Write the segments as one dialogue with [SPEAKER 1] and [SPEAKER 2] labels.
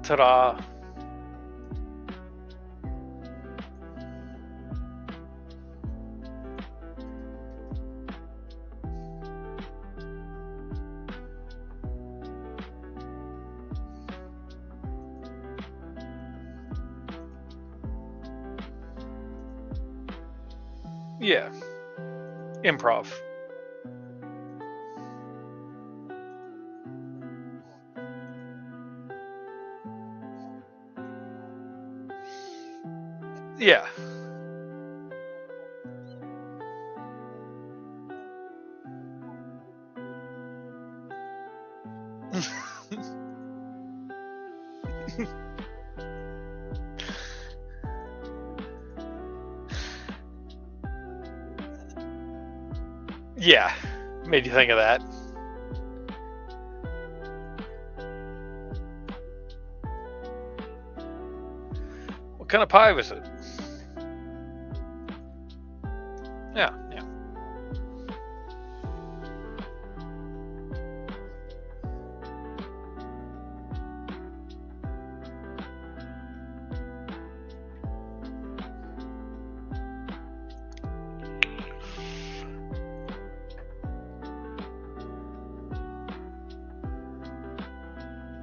[SPEAKER 1] Ta-da. Yeah. Improv. Yeah. Yeah. Made you think of that. What kind of pie was it? Yeah, yeah.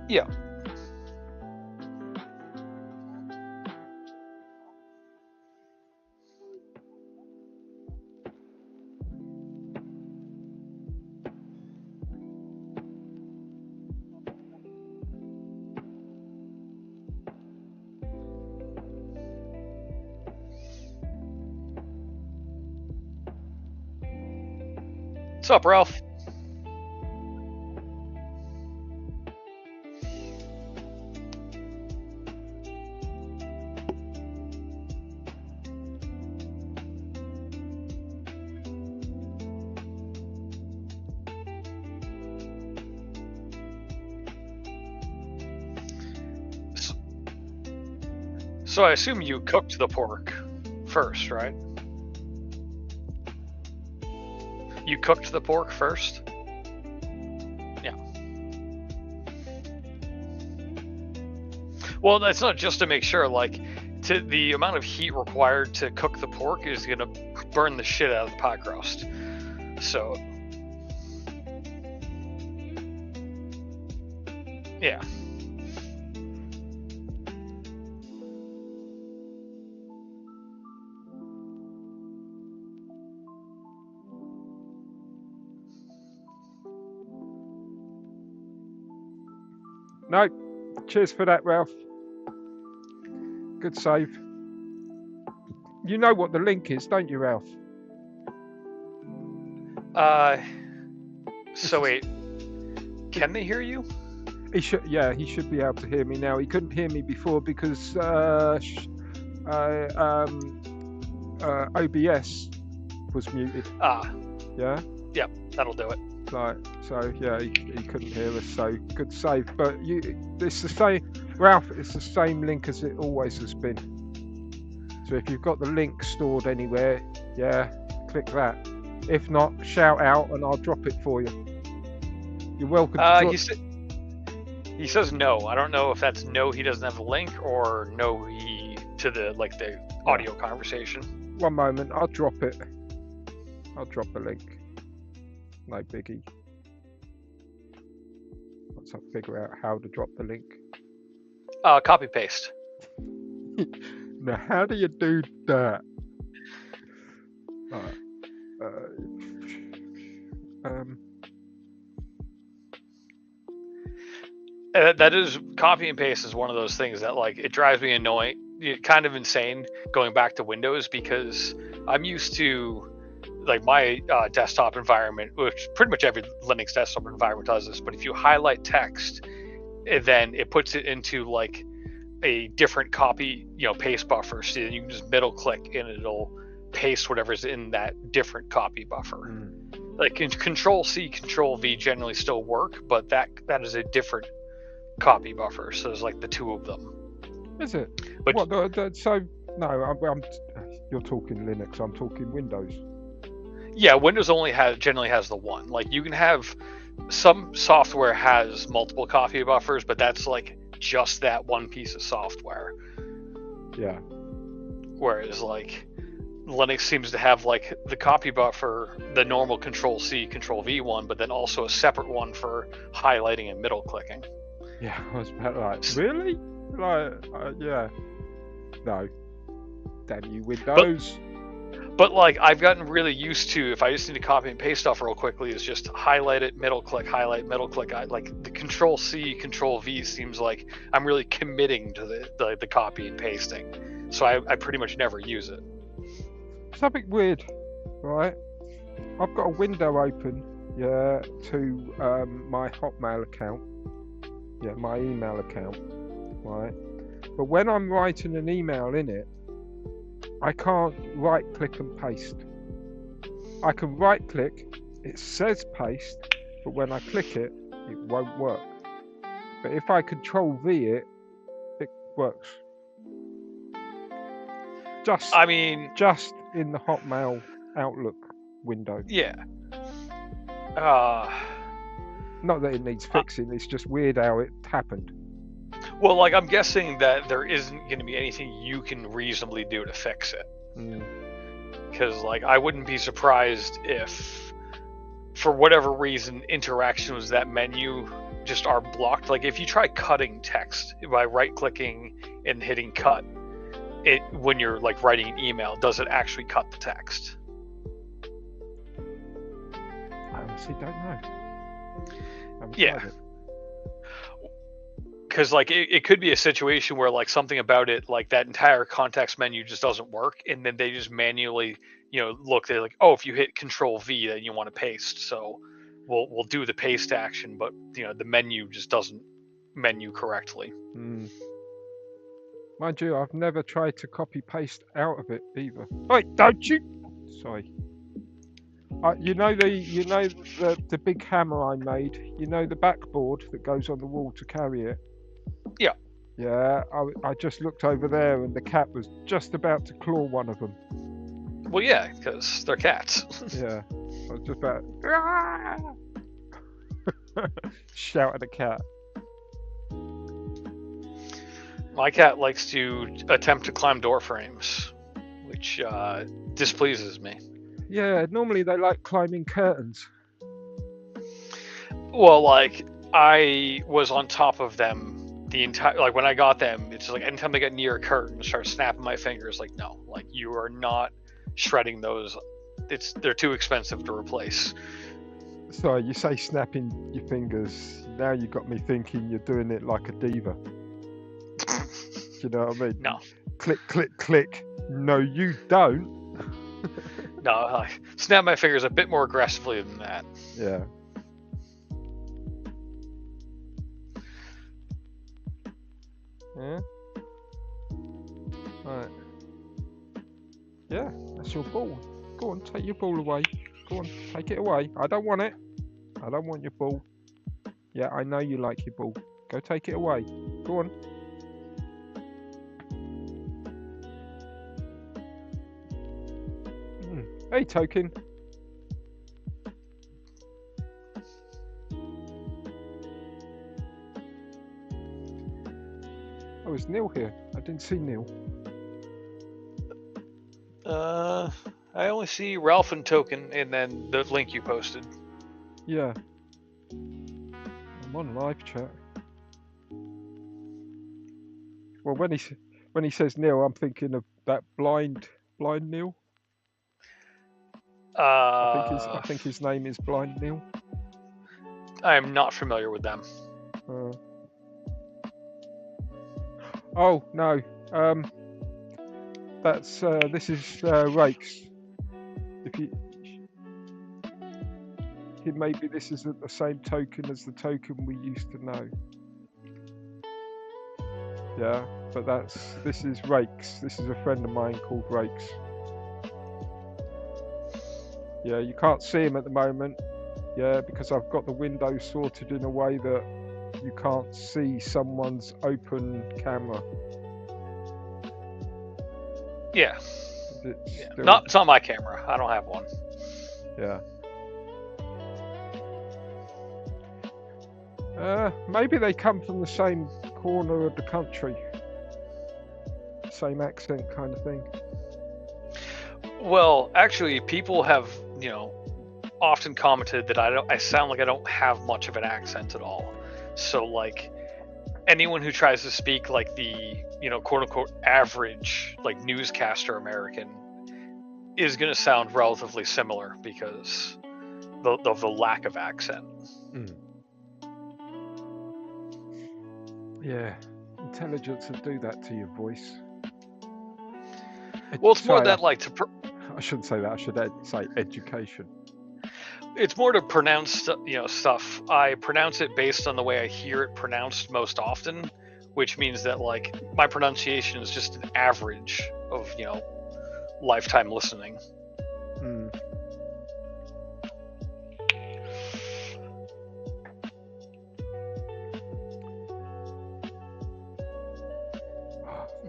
[SPEAKER 1] Yeah. What's up, Ralph? So I assume you cooked the pork first, right? You cooked the pork first? Yeah. Well, that's not just to make sure, like, the amount of heat required to cook the pork is going to burn the shit out of the pot crust. So, yeah.
[SPEAKER 2] No, cheers for that, Ralph. Good save. You know what the link is, don't you, Ralph?
[SPEAKER 1] So wait, can they hear you?
[SPEAKER 2] He should. Yeah, he should be able to hear me now. He couldn't hear me before because OBS was muted.
[SPEAKER 1] Ah.
[SPEAKER 2] Yeah.
[SPEAKER 1] Yep, that'll do it.
[SPEAKER 2] Right. So yeah, he couldn't hear us. So good save. But it's the same, Ralph. It's the same link as it always has been. So if you've got the link stored anywhere, yeah, click that. If not, shout out and I'll drop it for you. You're welcome.
[SPEAKER 1] He says no. I don't know if that's no, he doesn't have a link, or no, he to the audio conversation.
[SPEAKER 2] One moment, I'll drop it. I'll drop a link. No biggie. Once I figure out how to drop the link.
[SPEAKER 1] Copy paste.
[SPEAKER 2] Now, how do you do that?
[SPEAKER 1] That is, copy and paste is one of those things that, like, it drives me annoying, kind of insane going back to Windows, because I'm used to, like, my desktop environment, which pretty much every Linux desktop environment does this, but if you highlight text, then it puts it into like a different copy, paste buffer. So you can just middle click and it'll paste whatever's in that different copy buffer. Like Control C, Control V generally still work, but that is a different copy buffer. So there's like the two of them.
[SPEAKER 2] Is it?
[SPEAKER 1] But
[SPEAKER 2] so no, you're talking Linux. I'm talking Windows.
[SPEAKER 1] Yeah, Windows generally has the one. Like, you can have some software has multiple copy buffers, but that's like just that one piece of software.
[SPEAKER 2] Yeah.
[SPEAKER 1] Whereas like Linux seems to have like the copy buffer, the normal Control-C, Control-V one, but then also a separate one for highlighting and middle clicking.
[SPEAKER 2] Yeah, I was about like, really? Like, yeah. No. Damn you, Windows.
[SPEAKER 1] But like, I've gotten really used to, if I just need to copy and paste stuff real quickly, is just highlight it, middle click, highlight, middle click. Like the Control-C, Control-V seems like I'm really committing to the copy and pasting. So I pretty much never use it.
[SPEAKER 2] Something weird, right? I've got a window open, yeah, to my Hotmail account, yeah, my email account, right? But when I'm writing an email in it, I can't right click and paste. I can right click, it says paste, but when I click it, it won't work. But if I Control V it, it works. Just in the Hotmail Outlook window.
[SPEAKER 1] Yeah.
[SPEAKER 2] Not that it needs fixing, it's just weird how it happened.
[SPEAKER 1] Well, like, I'm guessing that there isn't going to be anything you can reasonably do to fix it. Because, like, I wouldn't be surprised if, for whatever reason, interactions with that menu just are blocked. Like, if you try cutting text by right-clicking and hitting cut, when you're, like, writing an email, does it actually cut the text?
[SPEAKER 2] I honestly don't know.
[SPEAKER 1] Yeah. Because like it could be a situation where like something about it, like that entire context menu just doesn't work, and then they just manually, look, they're like, oh, if you hit Control V, then you want to paste, so we'll do the paste action, but the menu just doesn't menu correctly.
[SPEAKER 2] Mind you, I've never tried to copy paste out of it either. Wait, don't you? Sorry. You know the big hammer I made. You know the backboard that goes on the wall to carry it.
[SPEAKER 1] Yeah.
[SPEAKER 2] Yeah. I just looked over there, and the cat was just about to claw one of them.
[SPEAKER 1] Well, yeah, because they're cats.
[SPEAKER 2] Yeah. I was just about shout at the cat.
[SPEAKER 1] My cat likes to attempt to climb door frames, which displeases me.
[SPEAKER 2] Yeah, normally they like climbing curtains.
[SPEAKER 1] Well, like, I was on top of them the entire, like, when I got them, it's like anytime they get near a curtain, I start snapping my fingers, like, no, like, you are not shredding those. They're too expensive to replace.
[SPEAKER 2] Sorry, you say snapping your fingers. Now you got me thinking you're doing it like a diva. Do you know what I mean?
[SPEAKER 1] No.
[SPEAKER 2] Click, click, click. No, you don't.
[SPEAKER 1] No, I snap my fingers a bit more aggressively than that.
[SPEAKER 2] Yeah. Yeah. Right. Yeah, that's your ball. Go on, take your ball away. Go on, take it away. I don't want it. I don't want your ball. Yeah, I know you like your ball. Go take it away. Go on. Hey, Token. Oh, is Neil here? I didn't see Neil.
[SPEAKER 1] I only see Ralph and Token, and then the link you posted.
[SPEAKER 2] Yeah. I'm on live chat. Well, when he says Neil, I'm thinking of that blind Neil. I think his name is Blind Neil.
[SPEAKER 1] I am not familiar with them.
[SPEAKER 2] Oh no, that's this is Rakes. Maybe this isn't the same Token as the Token we used to know. Yeah, but this is Rakes. This is a friend of mine called Rakes. Yeah, you can't see him at the moment. Yeah, because I've got the window sorted in a way that you can't see someone's open camera.
[SPEAKER 1] Yeah. It's not my camera. I don't have one.
[SPEAKER 2] Yeah. Maybe they come from the same corner of the country. Same accent kind of thing.
[SPEAKER 1] Well, actually, people have, often commented that I sound like I don't have much of an accent at all. So, like, anyone who tries to speak like the, quote unquote average, like, newscaster American is going to sound relatively similar because of the lack of accent.
[SPEAKER 2] Yeah, intelligence will do that to your voice.
[SPEAKER 1] Well, it's more that, like,
[SPEAKER 2] I shouldn't say that. I should say education.
[SPEAKER 1] It's more to pronounce, stuff. I pronounce it based on the way I hear it pronounced most often, which means that, like, my pronunciation is just an average of, lifetime listening.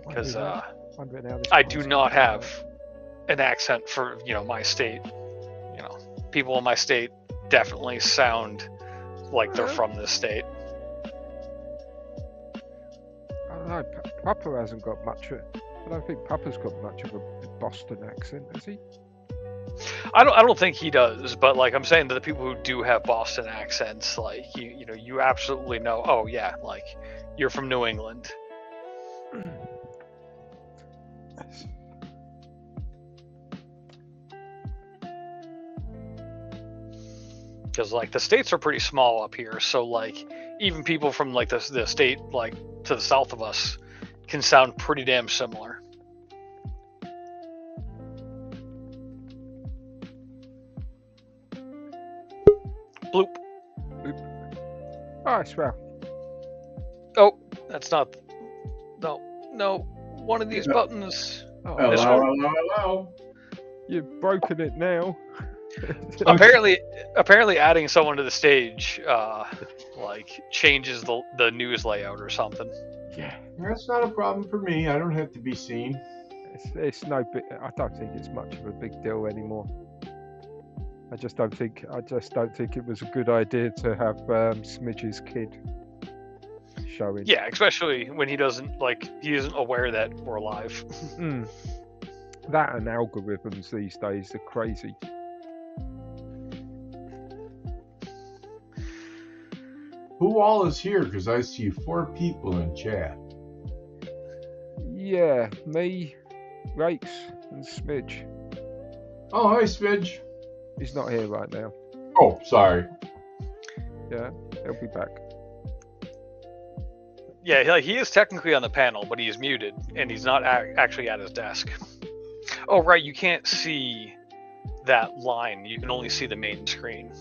[SPEAKER 1] Because I do not have an accent for, my state. People in my state definitely sound like they're from this state.
[SPEAKER 2] I don't know. Papa hasn't got much. I don't think Papa's got much of a Boston accent, has he?
[SPEAKER 1] I don't think he does, but, like, I'm saying that the people who do have Boston accents, like, you absolutely know. Oh yeah, like, you're from New England. Because, like, the states are pretty small up here, so, like, even people from, like, the state, like, to the south of us can sound pretty damn similar. Bloop.
[SPEAKER 2] Bloop. Oh, I swear.
[SPEAKER 1] Oh, that's not... No. One of these buttons.
[SPEAKER 3] Oh,
[SPEAKER 1] this one.
[SPEAKER 3] hello.
[SPEAKER 2] You've broken it now.
[SPEAKER 1] Apparently adding someone to the stage, like, changes the news layout or something.
[SPEAKER 2] Yeah,
[SPEAKER 3] that's not a problem for me. I don't have to be seen.
[SPEAKER 2] It's no big. I don't think it's much of a big deal anymore. I just don't think it was a good idea to have Smidge's kid showing.
[SPEAKER 1] Yeah, especially when he isn't aware that we're live.
[SPEAKER 2] That and algorithms these days are crazy.
[SPEAKER 3] Who all is here? Because I see 4 people in chat.
[SPEAKER 2] Yeah, me, Rakes, and Smidge.
[SPEAKER 3] Oh, hi, Smidge.
[SPEAKER 2] He's not here right now.
[SPEAKER 3] Oh, sorry.
[SPEAKER 2] Yeah, he'll be back.
[SPEAKER 1] Yeah, he is technically on the panel, but he is muted, and he's not actually at his desk. Oh, right, you can't see that line. You can only see the main screen.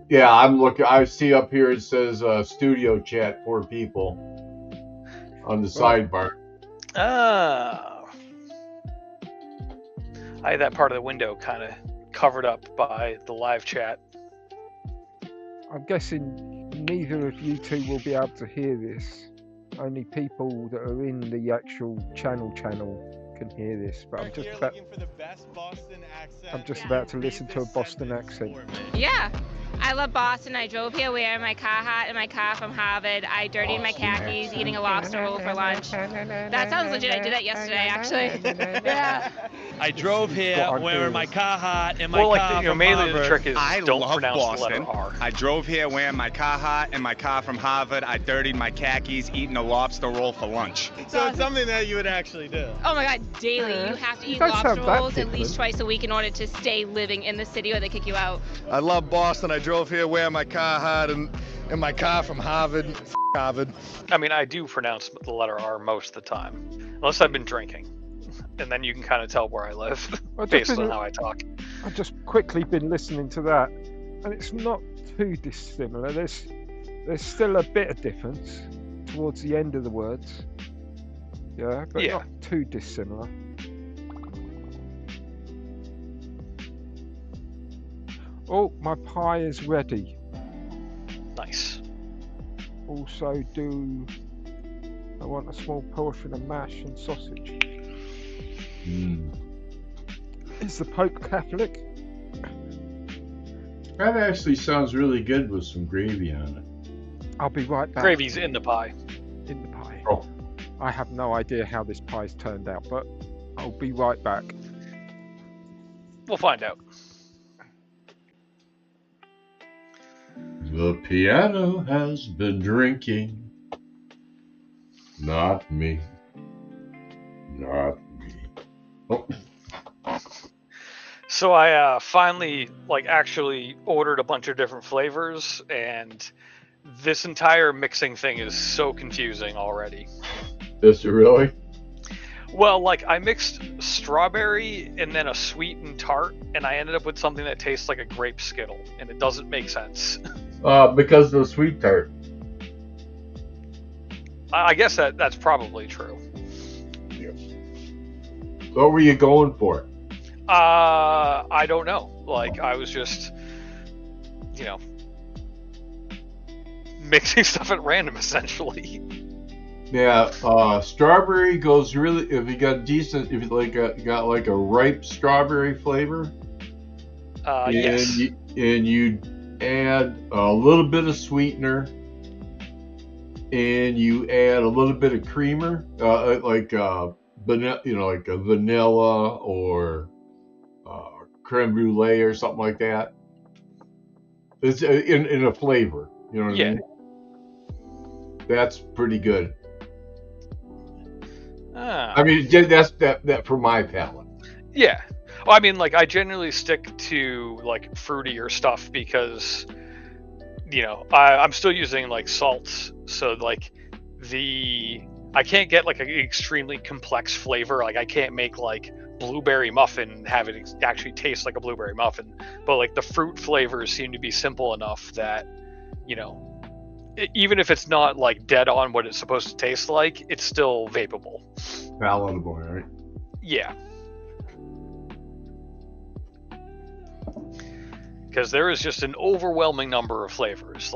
[SPEAKER 3] Yeah, I'm looking. I see up here it says studio chat 4 people on the sidebar.
[SPEAKER 1] Ah. I had that part of the window kind of covered up by the live chat.
[SPEAKER 2] I'm guessing neither of you two will be able to hear this. Only people that are in the actual channel can hear this, but I'm just about to listen to a Boston accent.
[SPEAKER 4] Yeah, I love Boston. I drove here wearing my car hat and my car from Harvard. I dirtied my khakis eating a lobster roll for lunch. That sounds legit. I did that yesterday, actually. Yeah.
[SPEAKER 5] I drove here wearing my car hat and my car from
[SPEAKER 1] mainly
[SPEAKER 5] Harvard.
[SPEAKER 1] the trick is
[SPEAKER 6] I
[SPEAKER 1] don't
[SPEAKER 6] love
[SPEAKER 1] pronounce
[SPEAKER 6] Boston.
[SPEAKER 1] the letter R.
[SPEAKER 6] I drove here wearing my car hat and my car from Harvard. I dirtied my khakis eating a lobster roll for lunch.
[SPEAKER 5] So it's something that you would actually do.
[SPEAKER 4] Oh my God, daily. You have to eat lobster rolls at least twice a week in order to stay living in the city or they kick you out.
[SPEAKER 7] I love Boston. I drove here wearing my car hat and my car from Harvard. Harvard.
[SPEAKER 1] I mean, I do pronounce the letter R most of the time, unless I've been drinking. And then you can kind of tell where I live based on how I talk.
[SPEAKER 2] I've just quickly been listening to that, and it's not too dissimilar. There's still a bit of difference towards the end of the words. Yeah, but not too dissimilar. Oh, my pie is ready.
[SPEAKER 1] Nice.
[SPEAKER 2] Also, I want a small portion of mash and sausage. Is the Pope Catholic?
[SPEAKER 3] That actually sounds really good with some gravy on it.
[SPEAKER 2] I'll be right back.
[SPEAKER 1] Gravy's in the pie.
[SPEAKER 2] In the pie.
[SPEAKER 3] Oh.
[SPEAKER 2] I have no idea how this pie's turned out, but I'll be right back.
[SPEAKER 1] We'll find out.
[SPEAKER 3] The piano has been drinking. Not me. Not me. Oh.
[SPEAKER 1] So I finally actually ordered a bunch of different flavors, and this entire mixing thing is so confusing already.
[SPEAKER 3] Is it really?
[SPEAKER 1] Well, I mixed strawberry and then a sweet and tart, and I ended up with something that tastes like a grape Skittle, and it doesn't make sense.
[SPEAKER 3] Because of the sweet tart.
[SPEAKER 1] I guess that's probably true.
[SPEAKER 3] What were you going for?
[SPEAKER 1] I don't know. I was just, mixing stuff at random, essentially.
[SPEAKER 3] Yeah, strawberry goes really. If you got decent, if you got like a ripe strawberry flavor,
[SPEAKER 1] yes.
[SPEAKER 3] And you add a little bit of sweetener, and you add a little bit of creamer, like a vanilla or creme brulee or something like that. It's in a flavor, you know what I mean? That's pretty good. I mean, that's that for my palate.
[SPEAKER 1] Yeah. Well, I mean, I generally stick to fruitier stuff because, I'm still using salts, so I can't get an extremely complex flavor. I can't make blueberry muffin and have it actually taste like a blueberry muffin. But the fruit flavors seem to be simple enough that, even if it's not dead on what it's supposed to taste like, it's still vapeable.
[SPEAKER 3] Palatable, right?
[SPEAKER 1] Yeah. Because there is just an overwhelming number of flavors.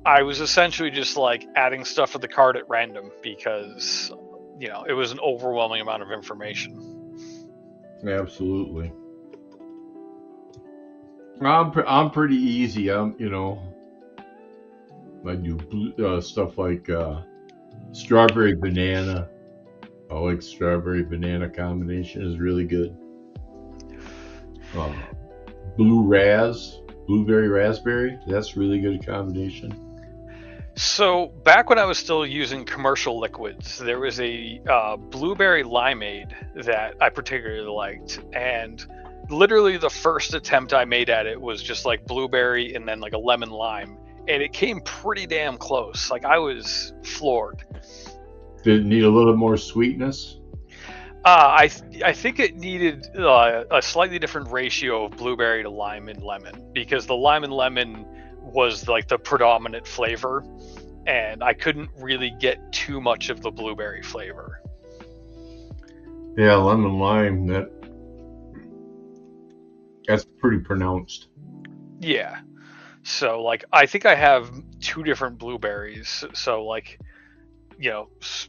[SPEAKER 1] I was essentially just adding stuff to the cart at random because, it was an overwhelming amount of information.
[SPEAKER 3] Absolutely. I'm pretty easy. I do stuff like strawberry banana. I like strawberry banana combination is really good. Blueberry raspberry. That's really good combination.
[SPEAKER 1] So back when I was still using commercial liquids, there was a blueberry limeade that I particularly liked, and literally the first attempt I made at it was just blueberry and then a lemon lime, and it came pretty damn close. I was floored.
[SPEAKER 3] Did it need a little more sweetness?
[SPEAKER 1] I think it needed a slightly different ratio of blueberry to lime and lemon, because the lime and lemon was the predominant flavor, and I couldn't really get too much of the blueberry flavor.
[SPEAKER 3] Yeah, lemon lime, that's pretty pronounced.
[SPEAKER 1] Yeah. So I think I have 2 different blueberries. So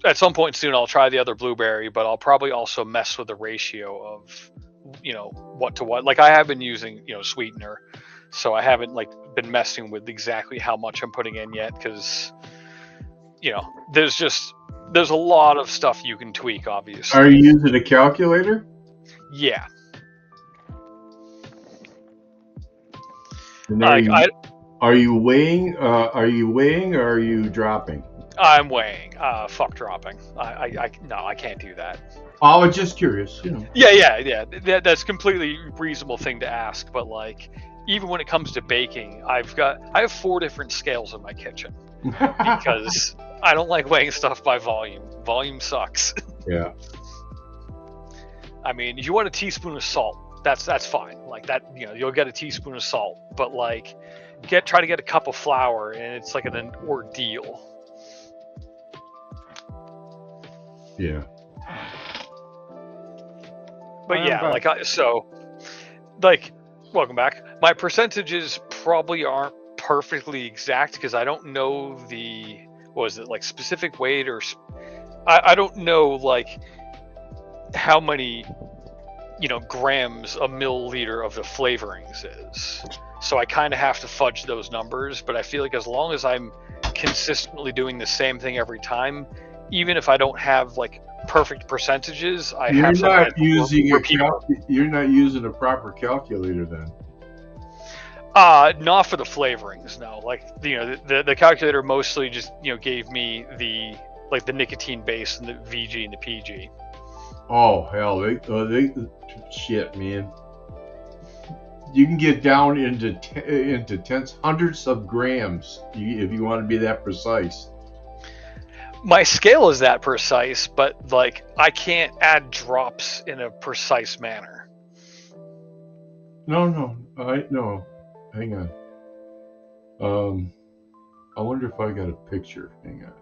[SPEAKER 1] at some point soon I'll try the other blueberry, but I'll probably also mess with the ratio of what to what. I have been using sweetener, so I haven't been messing with exactly how much I'm putting in yet, because there's a lot of stuff you can tweak, obviously.
[SPEAKER 3] Are you using a calculator?
[SPEAKER 1] Yeah.
[SPEAKER 3] And are you weighing? Are you weighing or are you dropping?
[SPEAKER 1] I'm weighing. Fuck dropping. No, I can't do that.
[SPEAKER 3] I was just curious.
[SPEAKER 1] Yeah. That's a completely reasonable thing to ask. But even when it comes to baking, I have 4 different scales in my kitchen because I don't like weighing stuff by volume. Volume sucks.
[SPEAKER 3] Yeah.
[SPEAKER 1] I mean, if you want a teaspoon of salt, that's fine. That, you'll get a teaspoon of salt. But try to get a cup of flour, and it's an ordeal.
[SPEAKER 3] Yeah.
[SPEAKER 1] But yeah, welcome back. My percentages probably aren't perfectly exact because I don't know specific weight, or I don't know how many grams a milliliter of the flavorings is. So I kind of have to fudge those numbers, but I feel as long as I'm consistently doing the same thing every time, even if I don't have like perfect percentages, I
[SPEAKER 3] You're
[SPEAKER 1] have something
[SPEAKER 3] not
[SPEAKER 1] that's
[SPEAKER 3] using
[SPEAKER 1] repeatable.
[SPEAKER 3] You're not using a proper calculator then.
[SPEAKER 1] Not for the flavorings, no. Like the calculator mostly just gave me the nicotine base and the VG and the PG.
[SPEAKER 3] Oh hell, they shit, man. You can get down into tens, hundreds of grams if you want to be that precise.
[SPEAKER 1] My scale is that precise, but like I can't add drops in a precise manner.
[SPEAKER 3] No. Hang on. I wonder if I got a picture. Hang on.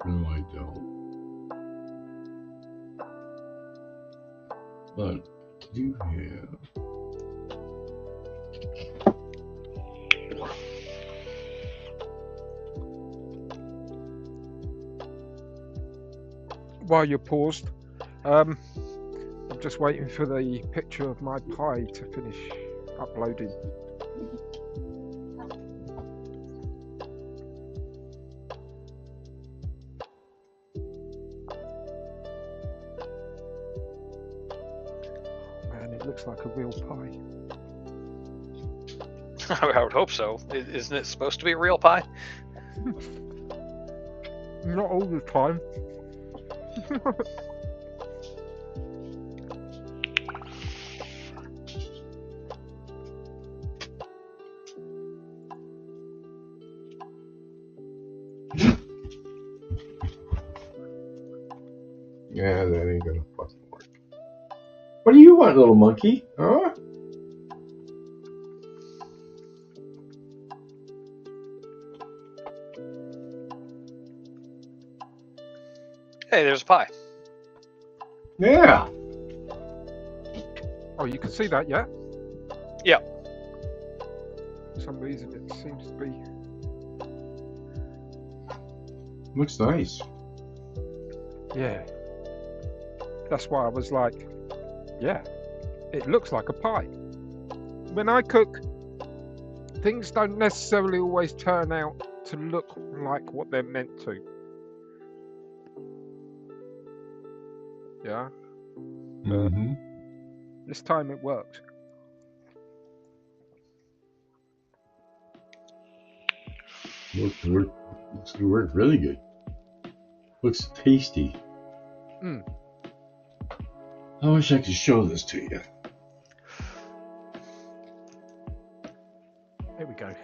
[SPEAKER 3] No, I don't. But I do have.
[SPEAKER 2] While you're paused, I'm just waiting for the picture of my pie to finish uploading. Man, it looks like a real pie.
[SPEAKER 1] I would hope so. Isn't it supposed to be a real pie?
[SPEAKER 2] Not all the time.
[SPEAKER 3] Yeah, that ain't gonna fucking work. What do you want, little monkey? Huh?
[SPEAKER 1] Hey, there's a pie.
[SPEAKER 3] Yeah.
[SPEAKER 2] Oh, you can see that, yeah?
[SPEAKER 1] Yeah.
[SPEAKER 2] For some reason, it seems to be.
[SPEAKER 3] Looks nice.
[SPEAKER 2] Yeah. That's why I was like, yeah, it looks like a pie. When I cook, things don't necessarily always turn out to look like what they're meant to. Yeah.
[SPEAKER 3] Mm-hmm.
[SPEAKER 2] This time it worked.
[SPEAKER 3] Looks really good. Looks tasty. I wish I could show this to you.
[SPEAKER 2] There we go.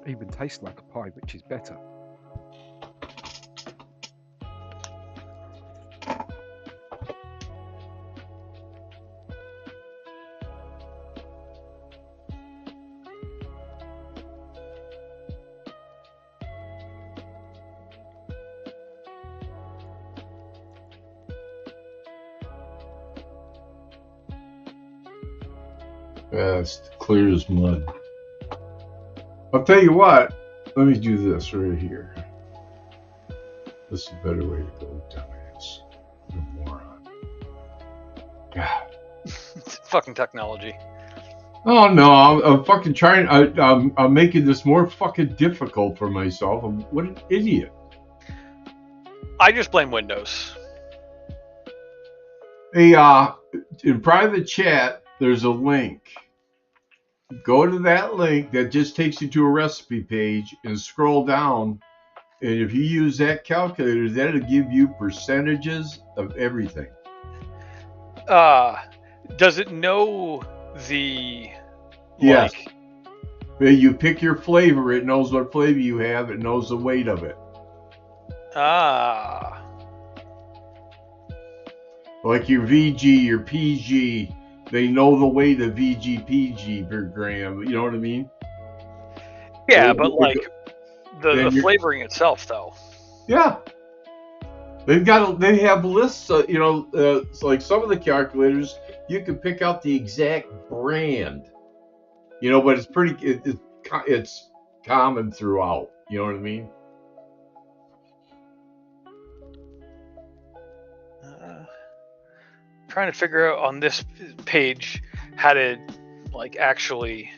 [SPEAKER 2] Even tastes like a pie, which is better.
[SPEAKER 3] Yeah, it's clear as mud. I'll tell you what. Let me do this right here. This is a better way to go, dumbass. You're a moron. God.
[SPEAKER 1] It's fucking technology.
[SPEAKER 3] Oh no, I'm fucking trying. I'm making this more fucking difficult for myself. What an idiot.
[SPEAKER 1] I just blame Windows.
[SPEAKER 3] Hey, in private chat, there's a link. Go to that link that just takes you to a recipe page and scroll down. And if you use that calculator, that'll give you percentages of everything.
[SPEAKER 1] Does it know the
[SPEAKER 3] Yes. You pick your flavor, it knows what flavor you have, it knows the weight of it. Like your VG, your PG, they know the weight of VG, PG per gram. You know what I mean?
[SPEAKER 1] Yeah, but like the flavoring itself, though.
[SPEAKER 3] Yeah. They have lists. So like some of the calculators, you can pick out the exact brand. But it's it's common throughout. You know what I mean?
[SPEAKER 1] Trying to figure out on this page how to like actually,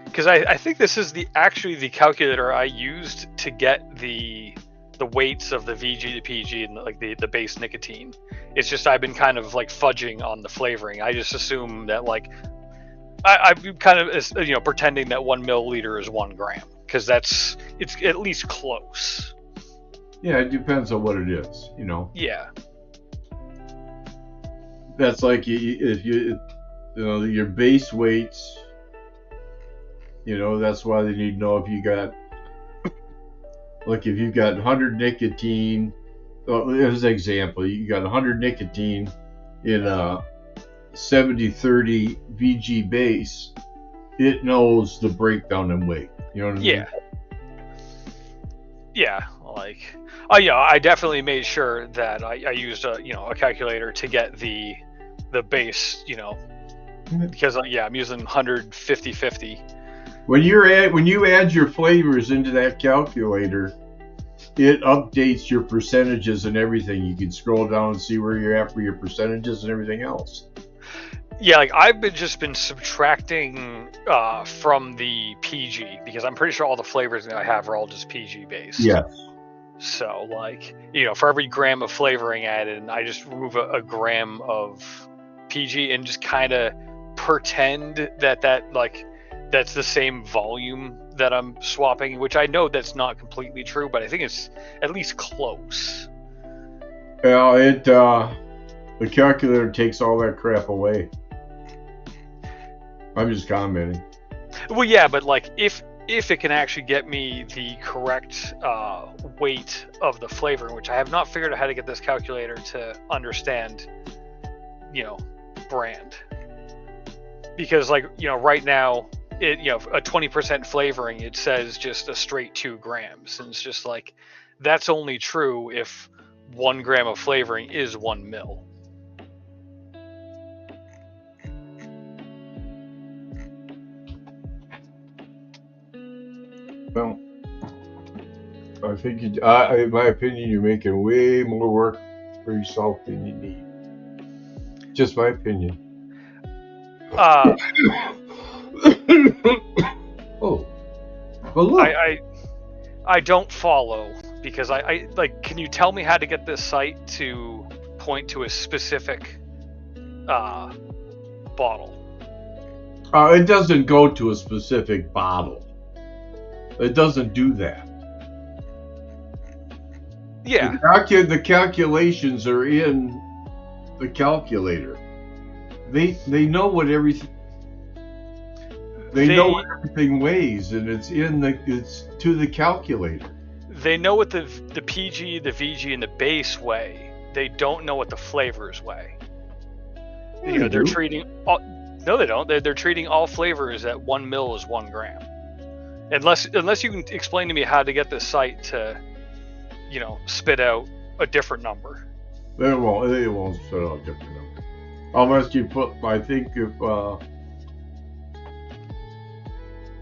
[SPEAKER 1] because I think this is actually the calculator I used to get the weights of the VG, the PG, and like the base nicotine. It's just I've been kind of like fudging on the flavoring. I just assume that like I'm kind of pretending that 1 milliliter is 1 gram because it's at least close.
[SPEAKER 3] Yeah, it depends on what it is.
[SPEAKER 1] Yeah.
[SPEAKER 3] That's like if your base weights. That's why they need to know if you got, like, if you've got 100 nicotine. As an example, you got 100 nicotine in a 70-30 VG base. It knows the breakdown in weight. You know what I mean?
[SPEAKER 1] Yeah. Yeah, like, oh yeah, I definitely made sure that I used a calculator to get the base, because I'm using 150/50.
[SPEAKER 3] When you add your flavors into that calculator, it updates your percentages and everything. You can scroll down and see where you're at for your percentages and everything else.
[SPEAKER 1] Yeah, like I've just been subtracting from the PG because I'm pretty sure all the flavors that I have are all just PG based.
[SPEAKER 3] Yes.
[SPEAKER 1] So like, for every gram of flavoring added, I just remove a gram of PG and just kind of pretend that that's the same volume that I'm swapping, which I know that's not completely true, but I think it's at least close.
[SPEAKER 3] Well, the calculator takes all that crap away. I'm just commenting.
[SPEAKER 1] Well, yeah, but like if it can actually get me the correct weight of the flavor, which I have not figured out how to get this calculator to understand, brand. Because like, right now, it a 20% flavoring, it says just a straight 2 grams, and it's just like that's only true if 1 gram of flavoring is 1 mil.
[SPEAKER 3] Well, I think in my opinion, you're making way more work for yourself than you need. Just my opinion. Oh, well, look.
[SPEAKER 1] I don't follow because I like. Can you tell me how to get this site to point to a specific bottle?
[SPEAKER 3] It doesn't go to a specific bottle. It doesn't do that.
[SPEAKER 1] Yeah.
[SPEAKER 3] The calculations are in the calculator. They know what everything. They know what everything weighs, and it's to the calculator.
[SPEAKER 1] They know what the PG, the VG, and the base weigh. They don't know what the flavors weigh.
[SPEAKER 3] Yeah,
[SPEAKER 1] they're treating. No, they don't. They're treating all flavors at 1 mil as 1 gram. Unless you can explain to me how to get this site to, spit out a different number.
[SPEAKER 3] They won't spit out a different number. Unless you put, I think if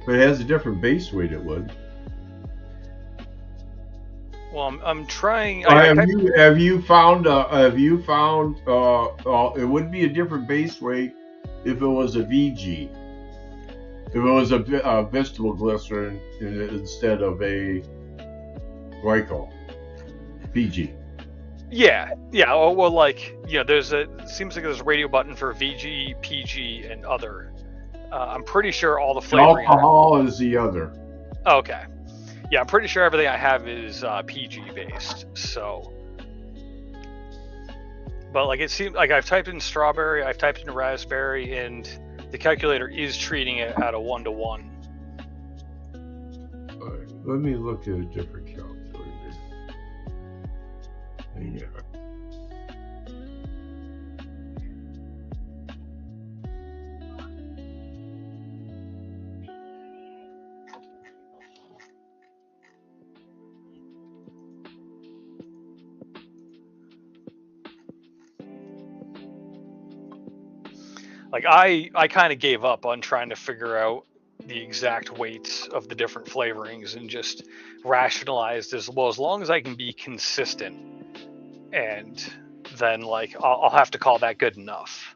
[SPEAKER 3] it has a different base weight, it would.
[SPEAKER 1] Well, I'm trying.
[SPEAKER 3] Have you found? It would be a different base weight if it was a VG. If it was a vegetable glycerin instead of a glycol, PG.
[SPEAKER 1] Yeah. Well, like seems like there's a radio button for VG, PG, and other. I'm pretty sure all the flavoring.
[SPEAKER 3] Alcohol is the other.
[SPEAKER 1] Oh, okay. Yeah, I'm pretty sure everything I have is PG based. So, but like it seems like I've typed in strawberry, I've typed in raspberry, and the calculator is treating it at a 1-to-1.
[SPEAKER 3] All right, let me look at a different calculator. Hang on.
[SPEAKER 1] Like I kind of gave up on trying to figure out the exact weights of the different flavorings and just rationalized as well, as long as I can be consistent, and then like I'll have to call that good enough.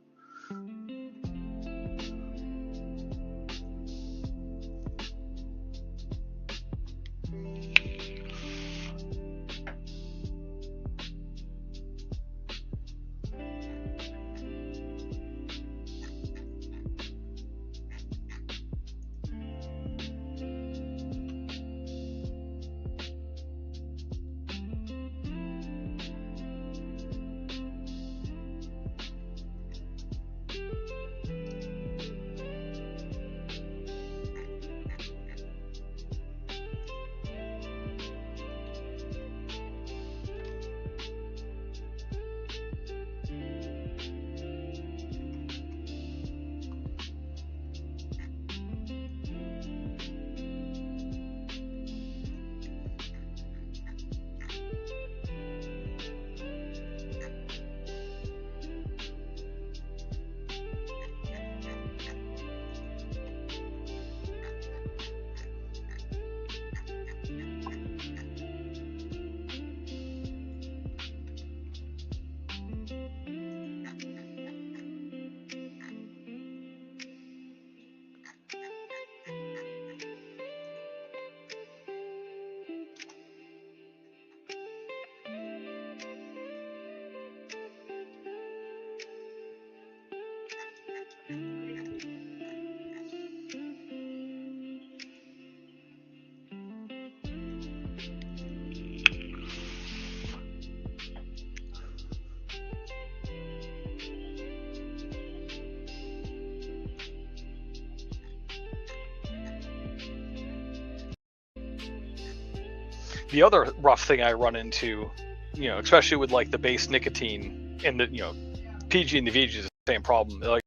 [SPEAKER 1] The other rough thing I run into, especially with like the base nicotine and the, PG and the VG is the same problem. Like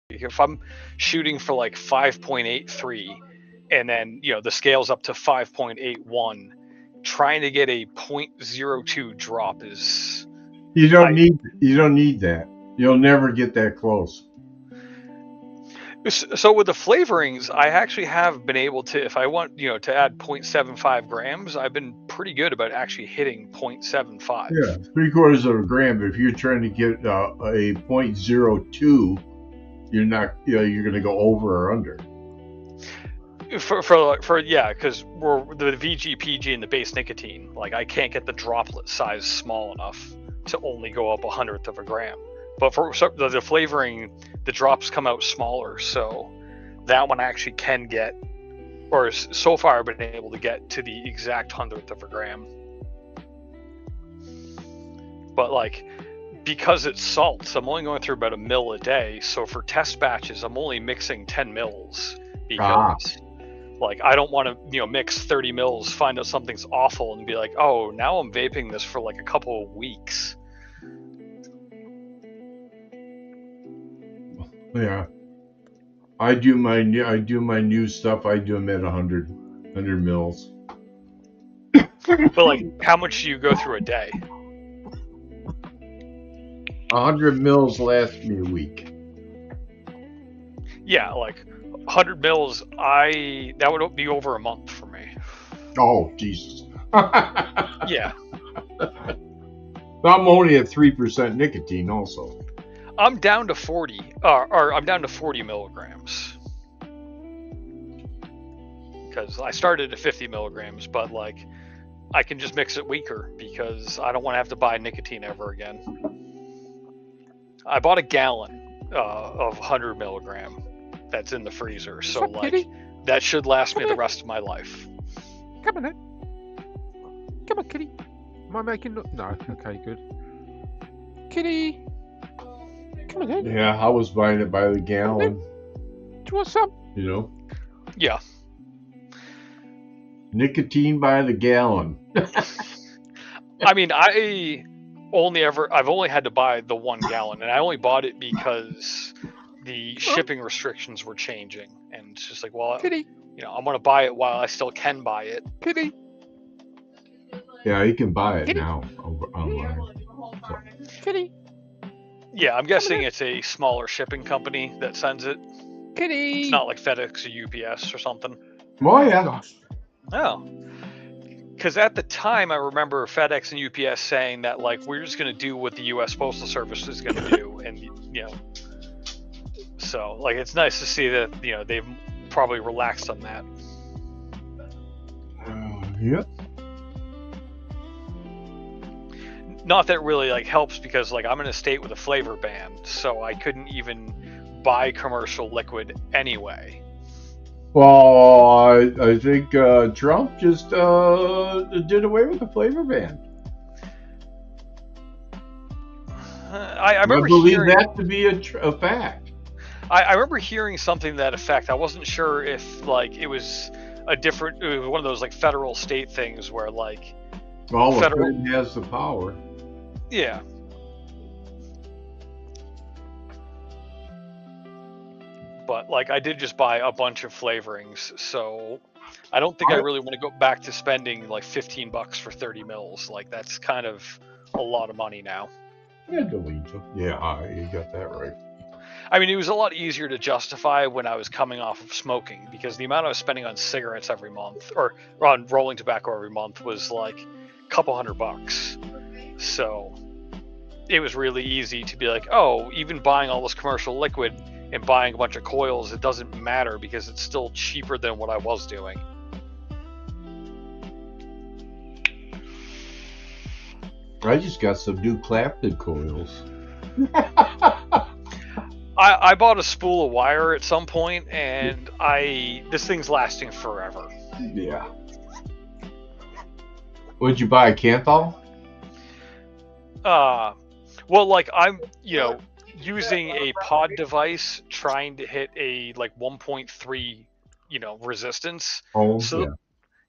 [SPEAKER 1] if I'm shooting for like 5.83 and then, the scale's up to 5.81, trying to get a 0.02 drop is...
[SPEAKER 3] You don't need that. You'll never get that close.
[SPEAKER 1] So with the flavorings, I actually have been able to, if I want, to add 0.75 grams, I've been pretty good about actually hitting 0.75.
[SPEAKER 3] Yeah, 3/4 of a gram. But if you're trying to get a 0.02, you're not, you're going to go over or under.
[SPEAKER 1] Yeah, because we're the VG, PG, and the base nicotine. Like I can't get the droplet size small enough to only go up 1/100 of a gram. But for the flavoring, the drops come out smaller, so that one actually can get, or so far I've been able to get to the exact 1/100 of a gram. But like, because it's salts, I'm only going through about 1 ml a day. So for test batches, I'm only mixing 10 mils because like I don't want to mix 30 mils, find out something's awful, and be like, oh, now I'm vaping this for like a couple of weeks.
[SPEAKER 3] Yeah, I do my new stuff. I do them at 100 mils.
[SPEAKER 1] But like, how much do you go through a day?
[SPEAKER 3] 100 mils lasts me a week.
[SPEAKER 1] Yeah, like 100 mils. That would be over a month for me.
[SPEAKER 3] Oh Jesus!
[SPEAKER 1] Yeah.
[SPEAKER 3] I'm only at 3% nicotine, also.
[SPEAKER 1] I'm down to 40, or I'm down to 40 milligrams. Because I started at 50 milligrams, but like, I can just mix it weaker because I don't want to have to buy nicotine ever again. I bought a gallon of 100 milligram that's in the freezer, so like kitty? That should last me the rest of my life.
[SPEAKER 2] Come on then. Come on, kitty. Am I making no? Okay, good. Kitty. Come on then.
[SPEAKER 3] Yeah, I was buying it by the gallon.
[SPEAKER 2] Do you want some?
[SPEAKER 1] Yeah.
[SPEAKER 3] Nicotine by the gallon.
[SPEAKER 1] I mean, I've only had to buy the 1 gallon, and I only bought it because the shipping restrictions were changing, and it's just like, well,
[SPEAKER 2] kitty.
[SPEAKER 1] I'm gonna buy it while I still can buy it.
[SPEAKER 2] Kitty.
[SPEAKER 3] Yeah, you can buy it
[SPEAKER 2] kitty.
[SPEAKER 3] now online. So.
[SPEAKER 2] Kitty.
[SPEAKER 1] Yeah, I'm guessing it's a smaller shipping company that sends it.
[SPEAKER 2] Kitty.
[SPEAKER 1] It's not like FedEx or UPS or something.
[SPEAKER 3] Oh yeah.
[SPEAKER 2] Gosh.
[SPEAKER 1] Oh. Because at the time, I remember FedEx and UPS saying that, like, we're just going to do what the U.S. Postal Service is going to do. And, you know, so, like, it's nice to see that, you know, they've probably relaxed on that.
[SPEAKER 3] Yep.
[SPEAKER 1] Not that it really, like, helps because, like, I'm in a state with a flavor ban, so I couldn't even buy commercial liquid anyway.
[SPEAKER 3] Well, I think Trump just did away with the flavor ban.
[SPEAKER 1] I remember
[SPEAKER 3] believe
[SPEAKER 1] hearing
[SPEAKER 3] that to be a fact.
[SPEAKER 1] I remember hearing something to that effect. I wasn't sure if, like, it was one of those, like, federal state things where, like,
[SPEAKER 3] Well, the
[SPEAKER 1] federal
[SPEAKER 3] Fed has the power.
[SPEAKER 1] Yeah. But, like, I did just buy a bunch of flavorings, so I don't think I really want to go back to spending like $15 for 30 mils. Like, that's kind of a lot of money now.
[SPEAKER 3] Yeah, you got that right.
[SPEAKER 1] I mean, it was a lot easier to justify when I was coming off of smoking, because the amount I was spending on cigarettes every month, or on rolling tobacco every month, was like a couple $100. So it was really easy to be like, oh, even buying all this commercial liquid and buying a bunch of coils, it doesn't matter because it's still cheaper than what I was doing.
[SPEAKER 3] I just got some new Clapton coils.
[SPEAKER 1] I bought a spool of wire at some point, and this thing's lasting forever.
[SPEAKER 3] Yeah. What'd you buy, Canthal?
[SPEAKER 1] Well, like, I'm, using a pod device trying to hit a, like, 1.3, resistance.
[SPEAKER 3] Oh,
[SPEAKER 1] so,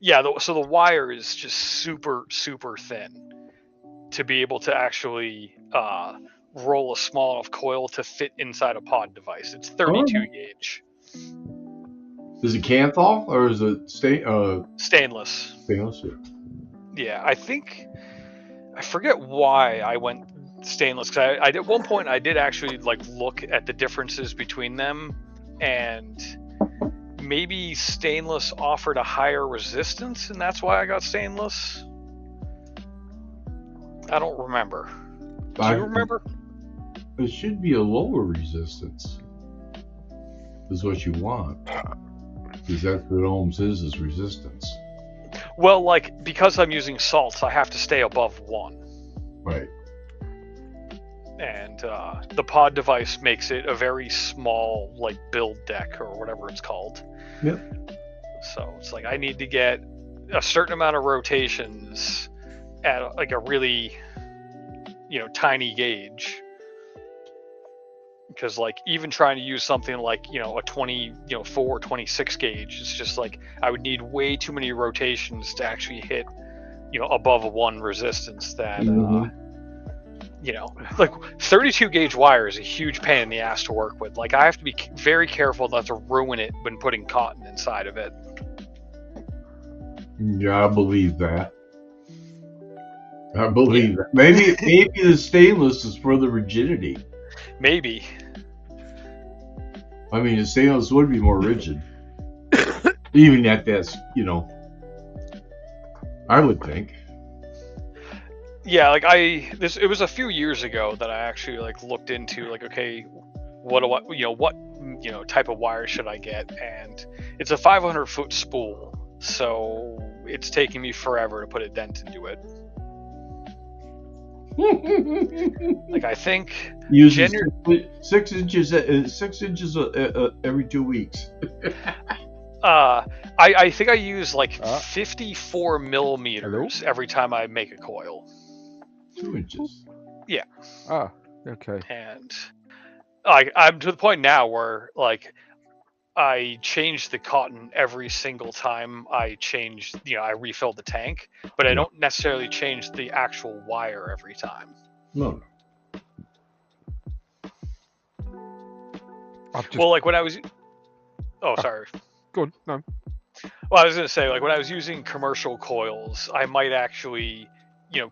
[SPEAKER 1] yeah. So the wire is just super, super thin to be able to actually roll a small enough coil to fit inside a pod device. It's 32 gauge.
[SPEAKER 3] Is it Canthal or is it
[SPEAKER 1] stainless?
[SPEAKER 3] Stainless.
[SPEAKER 1] Yeah, I forget why I went stainless, because I at one point I did actually like look at the differences between them, and maybe stainless offered a higher resistance, and that's why I got stainless. I don't remember. Do you remember?
[SPEAKER 3] It should be a lower resistance. Is what you want, because that's what ohms is resistance.
[SPEAKER 1] Well, like, because I'm using salts, I have to stay above 1.
[SPEAKER 3] Right.
[SPEAKER 1] And the pod device makes it a very small, like, build deck or whatever it's called.
[SPEAKER 3] Yep.
[SPEAKER 1] So it's like I need to get a certain amount of rotations at like a really, tiny gauge. Because, like, even trying to use something like, a 24 or 26 gauge, it's just like I would need way too many rotations to actually hit, above a 1 resistance that, like 32 gauge wire is a huge pain in the ass to work with. Like, I have to be very careful not to ruin it when putting cotton inside of it.
[SPEAKER 3] Yeah, I believe that. That. Maybe the stainless is for the rigidity.
[SPEAKER 1] Maybe.
[SPEAKER 3] I mean, the stainless would be more rigid. Even at that, I would think.
[SPEAKER 1] Yeah, like it was a few years ago that I actually like looked into like, okay, what type of wire should I get? And it's a 500-foot spool, so it's taking me forever to put a dent into it. Like, I think
[SPEAKER 3] uses 6 inches every 2 weeks.
[SPEAKER 1] I think I use like 54 millimeters every time I make a coil.
[SPEAKER 3] 2 inches.
[SPEAKER 1] Yeah.
[SPEAKER 2] Okay.
[SPEAKER 1] And I'm to the point now where like I change the cotton every single time I refill the tank, but I don't necessarily change the actual wire every time.
[SPEAKER 3] No.
[SPEAKER 1] Well, like when I was... Oh, sorry.
[SPEAKER 2] Good. No.
[SPEAKER 1] Well, I was going to say, like, when I was using commercial coils, I might actually,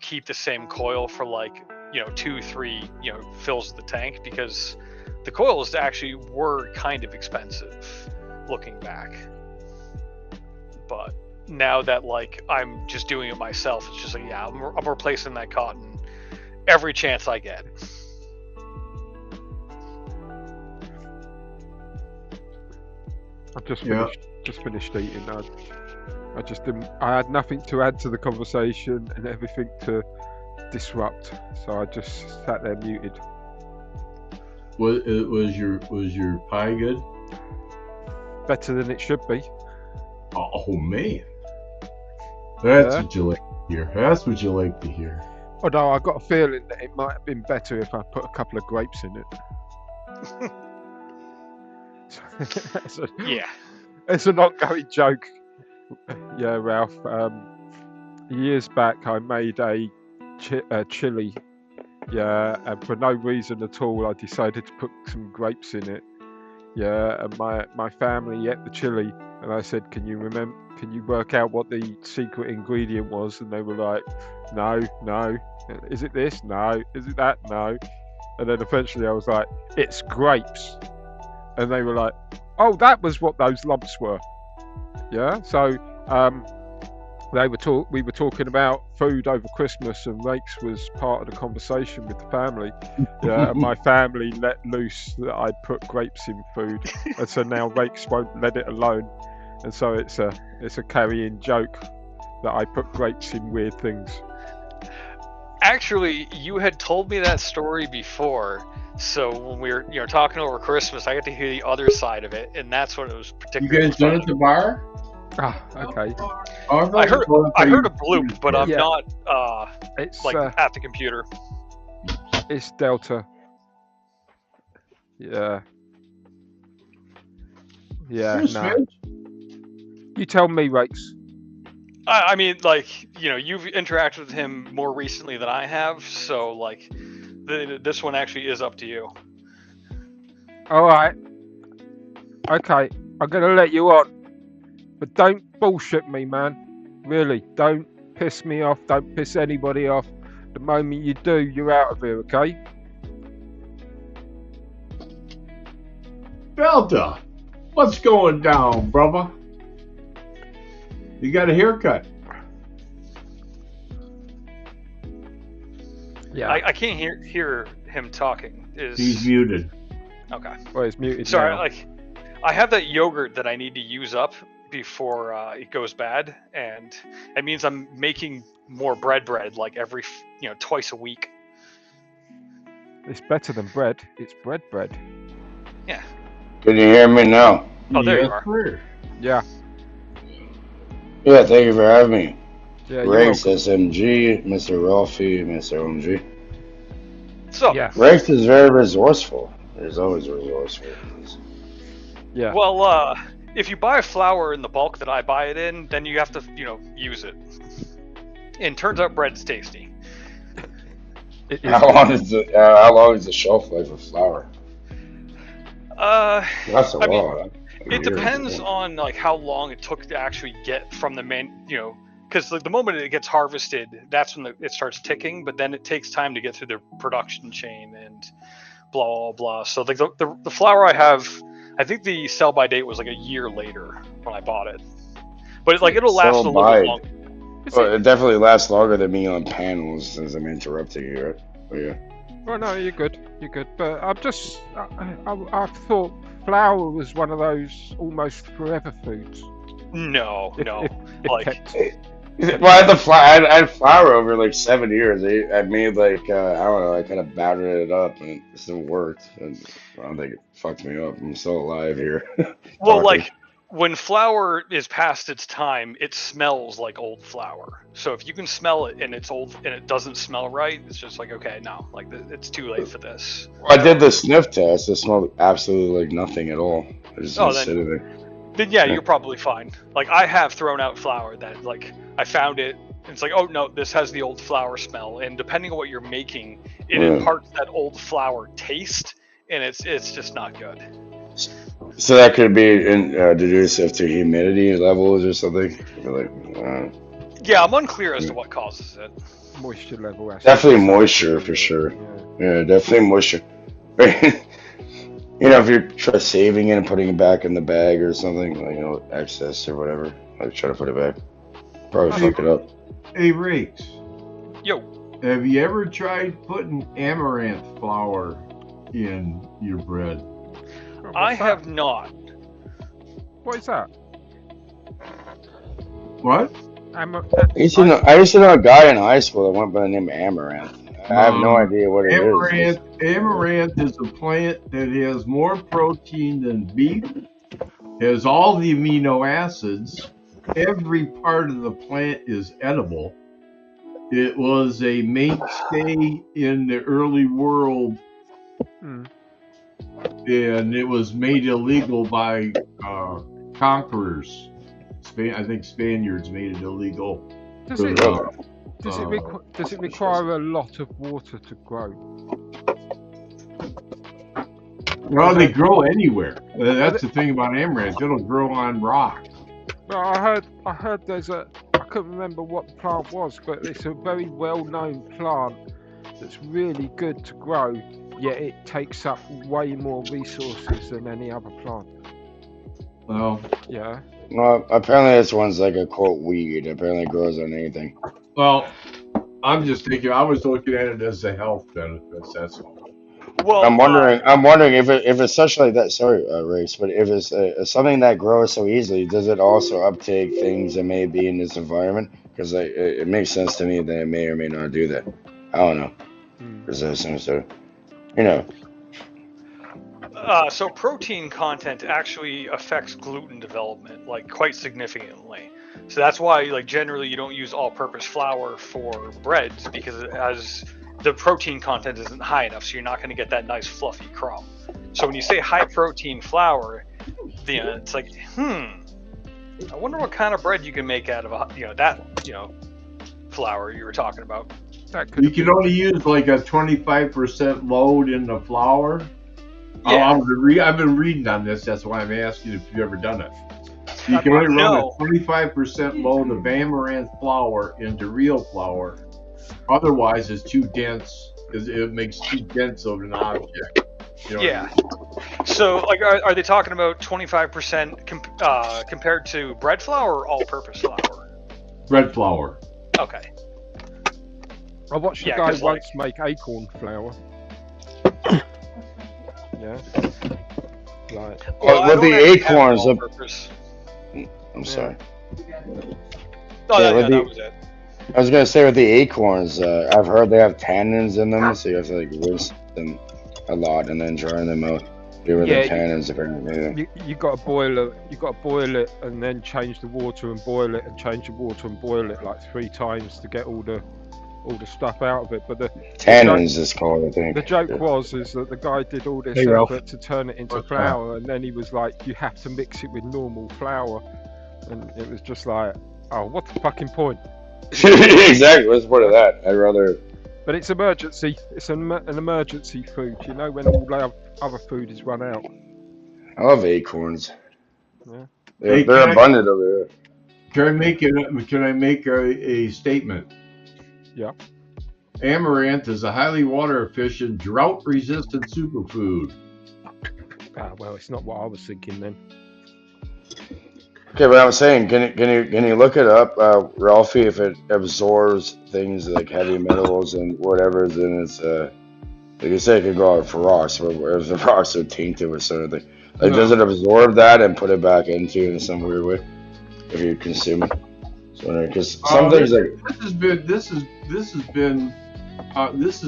[SPEAKER 1] keep the same coil for, like, 2, 3, fills of the tank, because the coils actually were kind of expensive looking back. But now that like I'm just doing it myself, it's just like, yeah, I'm replacing that cotton every chance I get.
[SPEAKER 2] I've just finished eating. I just didn't. I had nothing to add to the conversation and everything to disrupt, so I just sat there muted.
[SPEAKER 3] Was your pie good?
[SPEAKER 2] Better than it should be.
[SPEAKER 3] Oh man, that's what you like to hear. That's what you like to hear.
[SPEAKER 2] Although I got a feeling that it might have been better if I put a couple of grapes in it.
[SPEAKER 1] Yeah.
[SPEAKER 2] It's an ongoing joke. Yeah, Ralph. Years back, I made a chili. Yeah, and for no reason at all, I decided to put some grapes in it. Yeah, and my family ate the chili, and I said, "Can you work out what the secret ingredient was?" And they were like, "No. Is it this? No. Is it that? No." And then eventually, I was like, "It's grapes," and they were like, "Oh, that was what those lumps were." Yeah, so we were talking about food over Christmas, and Rakes was part of the conversation with the family. Yeah, and my family let loose that I'd put grapes in food, and so now Rakes won't let it alone, and so it's a carrying joke that I put grapes in weird things.
[SPEAKER 1] Actually, you had told me that story before, so when we were talking over Christmas, I got to hear the other side of it, and that's when it was particularly.
[SPEAKER 3] You guys done at the bar?
[SPEAKER 2] Ah, okay.
[SPEAKER 1] I heard a bloop, but I'm not
[SPEAKER 2] it's
[SPEAKER 1] at the computer.
[SPEAKER 2] It's Delta. Yeah. No. You tell me, Rakes.
[SPEAKER 1] I mean, you've interacted with him more recently than I have, so this one actually is up to you.
[SPEAKER 2] All right. Okay, I'm gonna let you on. But don't bullshit me, man. Really, don't piss me off. Don't piss anybody off. The moment you do, you're out of here, okay?
[SPEAKER 3] Delta, what's going down, brother? You got a haircut.
[SPEAKER 2] Yeah.
[SPEAKER 1] I can't hear him talking.
[SPEAKER 3] He's muted.
[SPEAKER 1] Okay.
[SPEAKER 2] Well, he's muted.
[SPEAKER 1] Sorry,
[SPEAKER 2] now.
[SPEAKER 1] I have that yogurt that I need to use up before it goes bad, and it means I'm making more bread every twice a week.
[SPEAKER 2] It's better than bread. It's bread.
[SPEAKER 1] Yeah.
[SPEAKER 8] Can you hear me now?
[SPEAKER 1] Oh, there you are.
[SPEAKER 2] Yeah.
[SPEAKER 8] Yeah, thank you for having me.
[SPEAKER 2] Yeah,
[SPEAKER 8] Rex, SMG, Mr. Ralphie, Mr. OMG.
[SPEAKER 1] So,
[SPEAKER 2] yeah.
[SPEAKER 8] Rex is very resourceful. He's always resourceful.
[SPEAKER 2] Yeah.
[SPEAKER 1] Well, if you buy flour in the bulk that I buy it in, then you have to, use it. And turns out bread's tasty.
[SPEAKER 8] How long is the shelf life of flour? That's a lot.
[SPEAKER 1] It depends on how long it took to actually get from the because the moment it gets harvested, that's when it starts ticking. But then it takes time to get through the production chain and blah blah blah. So the flour I have, I think the sell by date was a year later when I bought it. But it'll last a little bit longer.
[SPEAKER 8] Well, it definitely lasts longer than me on panels, since I'm interrupting you, right? But yeah.
[SPEAKER 2] Well, no, you're good. But I thought flour was one of those almost forever foods.
[SPEAKER 1] No.
[SPEAKER 8] Well, I had flour over 7 years. I made I don't know, I kind of battered it up and it still worked. And I don't think it fucked me up. I'm still alive here.
[SPEAKER 1] Well, when flour is past its time, it smells like old flour. So if you can smell it and it's old and it doesn't smell right, it's just okay, no, it's too late for this.
[SPEAKER 8] Well, I did the sniff test. It smelled absolutely nothing at all. I just didn't sit in it.
[SPEAKER 1] Then yeah, you're probably fine. I have thrown out flour that I found it. And it's oh no, this has the old flour smell. And depending on what you're making, it imparts that old flour taste, and it's just not good.
[SPEAKER 8] So that could be deducive to humidity levels or something.
[SPEAKER 1] Yeah, I'm unclear as to what causes it.
[SPEAKER 2] Moisture level.
[SPEAKER 8] Definitely moisture for sure. Yeah, definitely moisture. You know, if you're try saving it and putting it back in the bag or something, like, you know, excess or whatever, like try to put it back, probably fuck it up.
[SPEAKER 3] Hey, Rakes.
[SPEAKER 1] Yo.
[SPEAKER 3] Have you ever tried putting amaranth flour in your bread?
[SPEAKER 1] I have not.
[SPEAKER 2] What is that?
[SPEAKER 3] What?
[SPEAKER 8] I used to know a guy in high school that went by the name of Amaranth. I have no idea what it is.
[SPEAKER 3] Amaranth is a plant that has more protein than beef, has all the amino acids. Every part of the plant is edible. It was a mainstay in the early world, and it was made illegal by conquerors. I think Spaniards made it illegal.
[SPEAKER 2] Does it require a lot of water to grow?
[SPEAKER 3] Well, they grow anywhere. That's the thing about amaranth; it'll grow on rock.
[SPEAKER 2] Well, I heard there's I couldn't remember what the plant was, but it's a very well-known plant that's really good to grow. Yet it takes up way more resources than any other plant.
[SPEAKER 3] Well,
[SPEAKER 2] yeah.
[SPEAKER 8] Well, apparently this one's like a quote weed. Apparently it grows on anything.
[SPEAKER 3] Well, I'm just thinking. I was looking at it as a health benefits. That's all.
[SPEAKER 1] Well,
[SPEAKER 8] I'm wondering if it's such like that. Sorry, Race, but if it's something that grows so easily, does it also uptake things that may be in this environment? Because it makes sense to me that it may or may not do that. I don't know. Because there's some sort of, you know.
[SPEAKER 1] So protein content actually affects gluten development, like, quite significantly. So that's why, like, generally you don't use all-purpose flour for breads, because it has the protein content isn't high enough, so you're not going to get that nice fluffy crumb. So when you say high protein flour, it's like, I wonder what kind of bread you can make out of that flour you were talking about.
[SPEAKER 3] You can only use like a 25% load in the flour.
[SPEAKER 1] Yeah.
[SPEAKER 3] I've been reading on this. That's why I'm asking if you've ever done it. You can only run a 25% load of amaranth flour into real flour. Otherwise, it's too dense. It makes too dense of an object. You know
[SPEAKER 1] yeah. So, like, are they talking about 25% compared to bread flour or all-purpose flour?
[SPEAKER 3] Bread flour.
[SPEAKER 1] Okay.
[SPEAKER 2] I watched a guy once make acorn flour. Yeah. Like.
[SPEAKER 8] Well, with the acorns. I'm sorry.
[SPEAKER 1] That was it.
[SPEAKER 8] I was gonna say with the acorns, I've heard they have tannins in them, so you have to like rinse them a lot and then dry them out. Get rid of the tannins.
[SPEAKER 2] You got to boil it. You got to boil it and then change the water and boil it and change the water and boil it like 3 times to get all the stuff out of it. But the
[SPEAKER 8] tannins is called, I think.
[SPEAKER 2] The joke is that the guy did all this effort to turn it into flour, and then he was like, "You have to mix it with normal flour," and it was just like, "Oh, what's the fucking point?"
[SPEAKER 8] Exactly. What's the point of that? I'd rather.
[SPEAKER 2] But it's emergency. It's an emergency food. You know, when all other food is run out.
[SPEAKER 8] I love acorns.
[SPEAKER 2] Yeah.
[SPEAKER 8] They're abundant over here.
[SPEAKER 3] Can I make a statement?
[SPEAKER 2] Yeah.
[SPEAKER 3] Amaranth is a highly water-efficient, drought-resistant superfood.
[SPEAKER 2] Well, it's not what I was thinking then.
[SPEAKER 8] Okay, but I'm saying, can you look it up, Ralphie, if it absorbs things like heavy metals and whatever, then it's like you say, it could go out for rocks, but if the rocks are tainted with something, like does it absorb that and put it back into in some weird way if you consume it? So because some things like
[SPEAKER 3] this has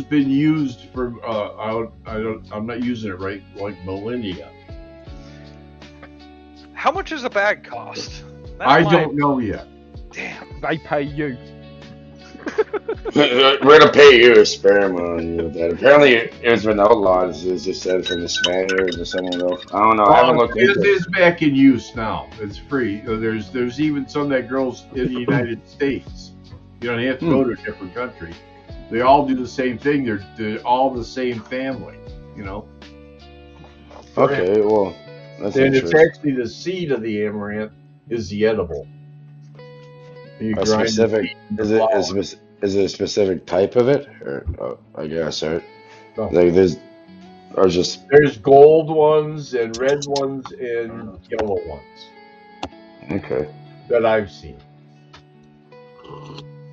[SPEAKER 3] been used for I'm not using it right, like millennia.
[SPEAKER 1] How much does a bag cost?
[SPEAKER 3] I don't know yet.
[SPEAKER 1] Damn.
[SPEAKER 2] They pay you.
[SPEAKER 8] We're gonna pay you a sperm on you with that. Apparently it's been outlawed, as you said, from the Spaniards or someone else. I don't know. I haven't looked into it.
[SPEAKER 3] It is back in use now. It's free. There's even some that grows in the United States. You don't have to go to a different country. They all do the same thing. They're all the same family. You know.
[SPEAKER 8] Okay, well, that's
[SPEAKER 3] and
[SPEAKER 8] interesting.
[SPEAKER 3] it's actually the seed of the amaranth is the edible. You
[SPEAKER 8] A
[SPEAKER 3] grind
[SPEAKER 8] specific?
[SPEAKER 3] the
[SPEAKER 8] Is it
[SPEAKER 3] flour.
[SPEAKER 8] is it a specific type of it? Or I guess right.
[SPEAKER 3] No.
[SPEAKER 8] Like there's or just
[SPEAKER 3] There's gold ones and red ones and yellow ones
[SPEAKER 8] okay.
[SPEAKER 3] that I've seen.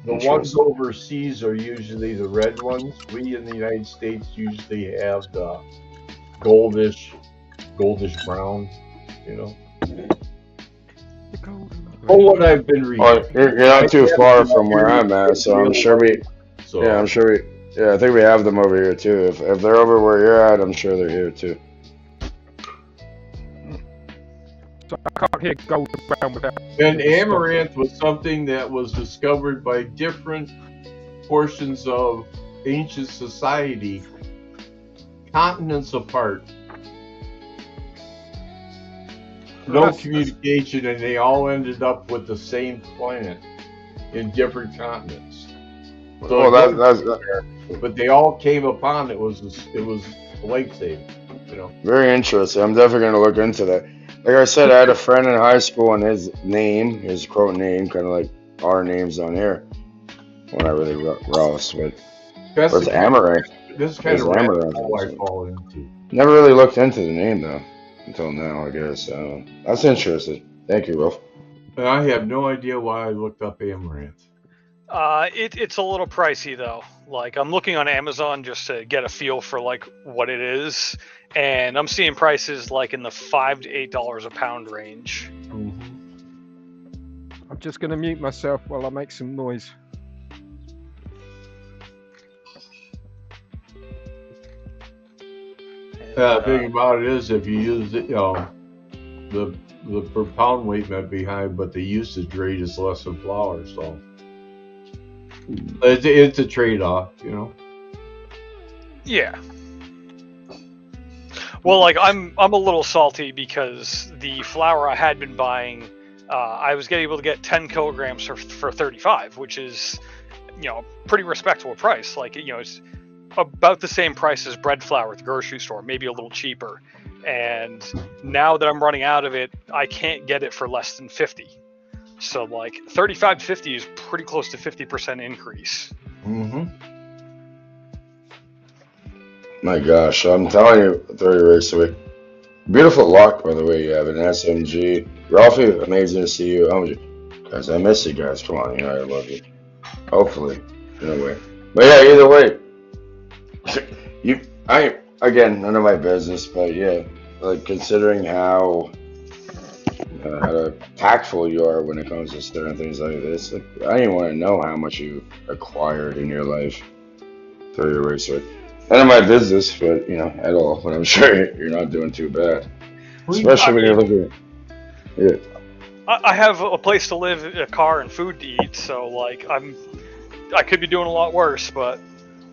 [SPEAKER 3] The ones
[SPEAKER 8] Interesting.
[SPEAKER 3] overseas are usually the red ones. We in the United States usually have the goldish brown, you know. For what I've been reading.
[SPEAKER 8] Well, you're not too far from where I'm at, so I'm sure we.
[SPEAKER 3] So,
[SPEAKER 8] Yeah, I'm sure we. Yeah, I think we have them over here too. If they're over where you're at, I'm sure they're here too.
[SPEAKER 2] So I can't hear golden brown without.
[SPEAKER 3] And amaranth was something that was discovered by different portions of ancient society, continents apart. No communication, and they all ended up with the same plant in different continents. So
[SPEAKER 8] Well, that's
[SPEAKER 3] but they all came upon it was life saving, you know.
[SPEAKER 8] very interesting. I'm definitely gonna look into that. Like I said, I had a friend in high school, and his quote name, kind of like our names on here. Well, not really Ross, but it's amaranth.
[SPEAKER 3] This is kind
[SPEAKER 8] It's
[SPEAKER 3] of
[SPEAKER 8] amaranth.
[SPEAKER 3] all I fall into.
[SPEAKER 8] Never really looked into the name though until now, I guess. That's interesting. Thank you, Wolf.
[SPEAKER 3] And I have no idea why I looked up amaranth.
[SPEAKER 1] It's a little pricey though. Like I'm looking on Amazon just to get a feel for like what it is, and I'm seeing prices like in the $5 to $8 a pound range.
[SPEAKER 2] I'm just going to mute myself while I make some noise.
[SPEAKER 3] The thing about it is, if you use it, you know, the per pound weight might be high, but the usage rate is less than flour, so it's a trade-off, you know.
[SPEAKER 1] Yeah. Well, like I'm a little salty because the flour I had been buying, I was able to get 10 kilograms for 35, which is, you know, pretty respectable price. Like, you know, it's about the same price as bread flour at the grocery store, maybe a little cheaper. And now that I'm running out of it, I can't get it for less than 50. So like 35 to 50 is pretty close to 50% increase.
[SPEAKER 8] My gosh, I'm telling you, 30 race away. Beautiful lock, by the way, you have an SMG. Ralphie, amazing to see you. OMG. Guys, I miss you guys. Come on, you know I love you. Hopefully, in a way. But yeah, either way. Again, none of my business, but yeah, like considering how tactful you are when it comes to certain things like this, like, I didn't want to know how much you acquired in your life through your racer. None of my business, but you know, at all. But I'm sure you're not doing too bad, especially when you're looking. Yeah.
[SPEAKER 1] I have a place to live, a car, and food to eat, so like I could be doing a lot worse, but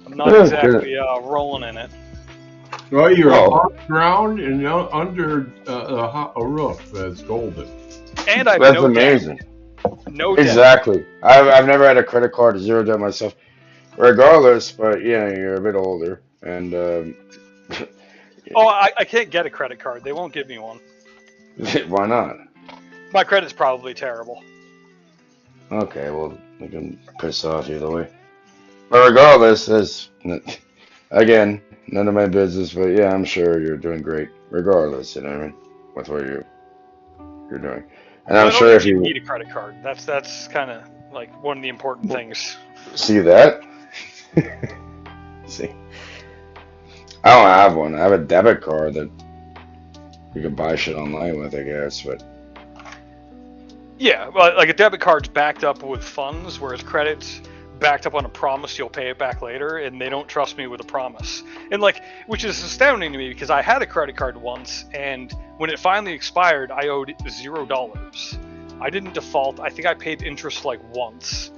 [SPEAKER 1] I'm not exactly rolling in it.
[SPEAKER 3] Well, you're off ground and under a roof that's golden.
[SPEAKER 1] And I've
[SPEAKER 8] That's amazing.
[SPEAKER 1] No debt.
[SPEAKER 8] Exactly. I've never had a credit card, zero debt myself. Regardless, but yeah, you're a bit older, and
[SPEAKER 1] oh, I can't get a credit card. They won't give me one.
[SPEAKER 8] Why not?
[SPEAKER 1] My credit's probably terrible.
[SPEAKER 8] Okay, well, you can piss off either way. But regardless, again, none of my business, but yeah, I'm sure you're doing great. Regardless, you know what I mean, with what you're doing, and I'm sure if you
[SPEAKER 1] need a credit card, that's kind of like one of the important things.
[SPEAKER 8] See that? See, I don't have one. I have a debit card that you can buy shit online with, I guess, but.
[SPEAKER 1] Yeah, well, like a debit card's backed up with funds, whereas credit's backed up on a promise you'll pay it back later, and they don't trust me with a promise. And like, which is astounding to me because I had a credit card once, and when it finally expired, I owed $0. I didn't default. I think I paid interest like once,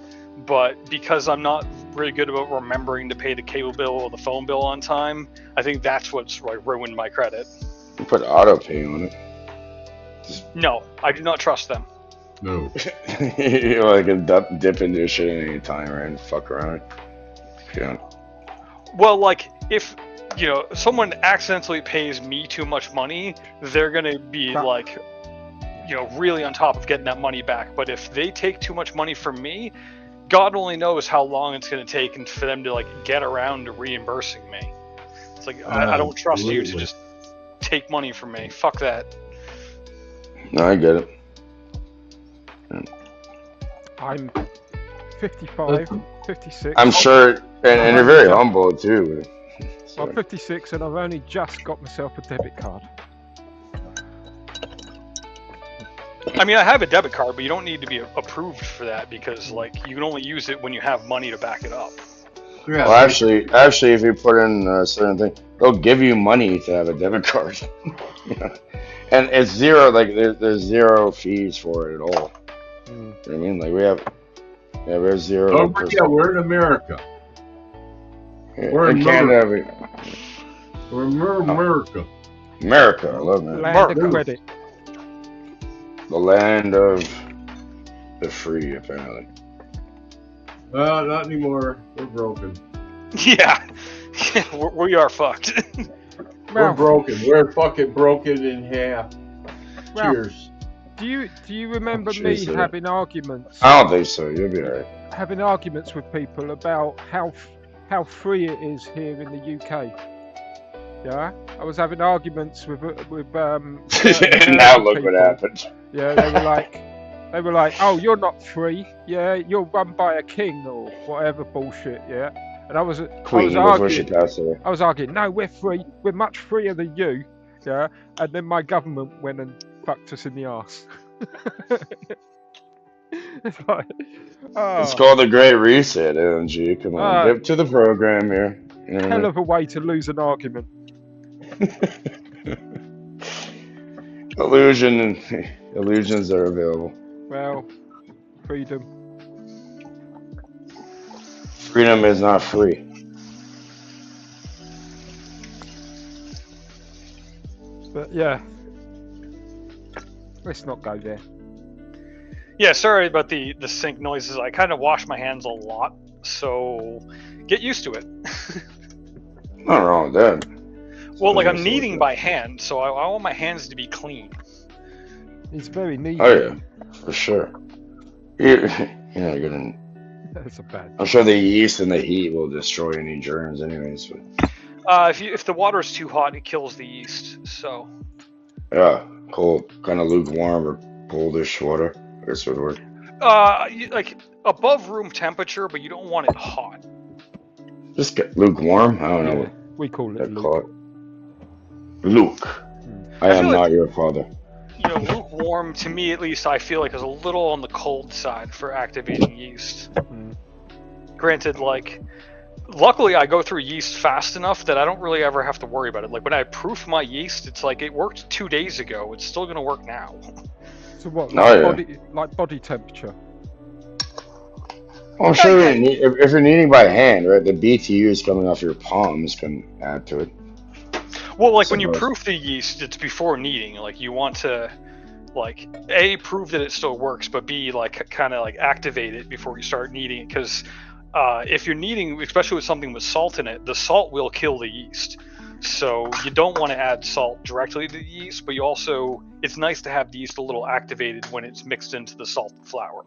[SPEAKER 1] but because I'm not really good about remembering to pay the cable bill or the phone bill on time, I think that's what's like ruined my credit.
[SPEAKER 8] You put auto pay on it.
[SPEAKER 1] No, I do not trust them.
[SPEAKER 3] No.
[SPEAKER 8] You know, like a dip into your shit at any time, right? And fuck around. Yeah.
[SPEAKER 1] Well, like, if, you know, someone accidentally pays me too much money, they're gonna be like, really on top of getting that money back. But if they take too much money from me, God only knows how long it's going to take and for them to like get around to reimbursing me. It's like I don't trust you to just take money from me. Fuck that.
[SPEAKER 8] No, I get it.
[SPEAKER 2] I'm 55, 56.
[SPEAKER 8] I'm sure, and you're very humble too. So.
[SPEAKER 2] I'm 56 and I've only just got myself a debit card.
[SPEAKER 1] I mean, I have a debit card, but you don't need to be approved for that because, like, you can only use it when you have money to back it up.
[SPEAKER 8] Yeah, well, actually, if you put in a certain thing, they'll give you money to have a debit card. And it's zero. Like, there's zero fees for it at all. You know what I mean? Like, we have zero.
[SPEAKER 3] Don't forget, we're in America.
[SPEAKER 8] Yeah,
[SPEAKER 3] we're in
[SPEAKER 8] Canada.
[SPEAKER 3] We're in America.
[SPEAKER 8] America, I love that.
[SPEAKER 2] Land of credit.
[SPEAKER 8] The land of the free, apparently.
[SPEAKER 3] Not anymore. We're broken.
[SPEAKER 1] Yeah, we are fucked.
[SPEAKER 3] We're broken. We're fucking broken in half.
[SPEAKER 2] Ralph,
[SPEAKER 3] Cheers.
[SPEAKER 2] Do you remember me having arguments?
[SPEAKER 8] I don't think so. You'll be alright.
[SPEAKER 2] Having arguments with people about how free it is here in the UK. Yeah, I was having arguments with
[SPEAKER 8] now look
[SPEAKER 2] people.
[SPEAKER 8] what happened.
[SPEAKER 2] Yeah, they were like, oh, you're not free. Yeah, you're run by a king or whatever bullshit. Yeah, and I was arguing. No, we're free. We're much freer than you. Yeah, and then my government went and fucked us in the arse. It's like, oh.
[SPEAKER 8] It's called the Great Reset, OMG. Come on, get to the program here.
[SPEAKER 2] Hell of a way to lose an argument.
[SPEAKER 8] Illusions are available.
[SPEAKER 2] Well, freedom.
[SPEAKER 8] Freedom is not free.
[SPEAKER 2] But yeah, let's not go there.
[SPEAKER 1] Yeah, sorry about the sink noises. I kind of wash my hands a lot, so get used to it.
[SPEAKER 8] Not wrong with that.
[SPEAKER 1] Well, like I'm kneading by hand, so I want my hands to be clean.
[SPEAKER 2] It's very neat.
[SPEAKER 8] Oh yeah, for sure. You're not gonna.
[SPEAKER 2] That's a bad.
[SPEAKER 8] I'm sure the yeast and the heat will destroy any germs, anyways.
[SPEAKER 1] But... if the water is too hot, it kills the yeast. So.
[SPEAKER 8] Yeah, cold, kind of lukewarm or coldish water. I guess would work.
[SPEAKER 1] Like above room temperature, but you don't want it hot.
[SPEAKER 8] Just get lukewarm. I don't know.
[SPEAKER 2] Yeah, we call it Luke.
[SPEAKER 8] Luke. I am not your father.
[SPEAKER 1] Lukewarm, to me at least, I feel like is a little on the cold side for activating yeast. Granted, like, luckily I go through yeast fast enough that I don't really ever have to worry about it. Like, when I proof my yeast, it's like, it worked 2 days ago, it's still gonna work now.
[SPEAKER 2] So what, like body temperature?
[SPEAKER 8] Well, I'm sure if you're kneading by hand, right, the BTUs coming off your palms can add to it.
[SPEAKER 1] Well, like when you proof the yeast, it's before kneading. Like you want to, like, A, prove that it still works, but B, like kind of like activate it before you start kneading it. Because if you're kneading, especially with something with salt in it, the salt will kill the yeast. So you don't want to add salt directly to the yeast, but you also, it's nice to have the yeast a little activated when it's mixed into the salt and flour.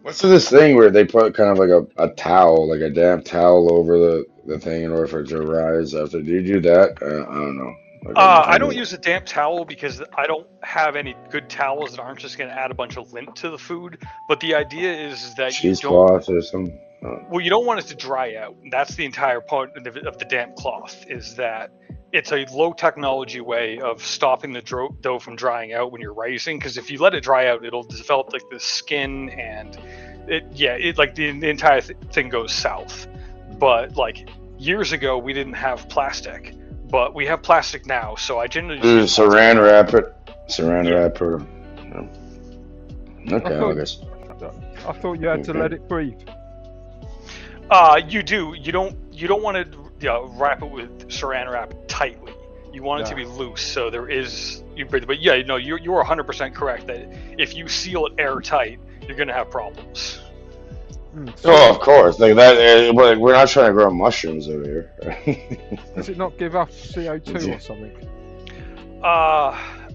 [SPEAKER 8] What's this thing where they put kind of like a towel, like a damp towel over the thing in order for it to rise after? Do you do that? I don't know.
[SPEAKER 1] I don't use a damp towel because I don't have any good towels that aren't just going to add a bunch of lint to the food. But the idea is that
[SPEAKER 8] cheesecloth or something.
[SPEAKER 1] Well, you don't want it to dry out. That's the entire point of the damp cloth, is that it's a low technology way of stopping the dough from drying out when you're rising. Because if you let it dry out, it'll develop like this skin, and like the entire thing goes south. But like years ago, we didn't have plastic, but we have plastic now. So I generally just
[SPEAKER 8] saran wrap it. Saran wrap or okay, I guess.
[SPEAKER 2] I thought you had to let it breathe.
[SPEAKER 1] You do. You don't want to wrap it with saran wrap tightly. You want it to be loose, so there is. But yeah, no, you're 100% correct that if you seal it airtight, you're gonna have problems.
[SPEAKER 8] Oh, of course. Like that. We're not trying to grow mushrooms over here.
[SPEAKER 2] Does it not give off CO2 or something?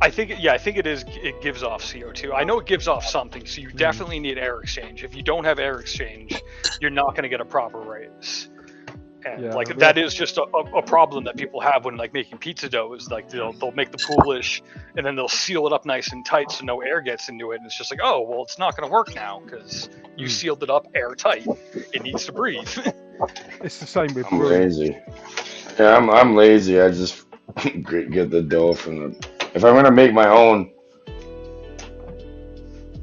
[SPEAKER 1] I think it is. It gives off CO2. I know it gives off something, so you definitely need air exchange. If you don't have air exchange, you're not going to get a proper raise. And that is just a problem that people have when like making pizza dough. Is like they'll make the poolish and then they'll seal it up nice and tight so no air gets into it. And it's just like, oh well, it's not going to work now because you sealed it up airtight. It needs to breathe.
[SPEAKER 2] It's the same with.
[SPEAKER 8] I'm lazy. Yeah, I'm lazy. I just get the dough from the. If I'm gonna make my own,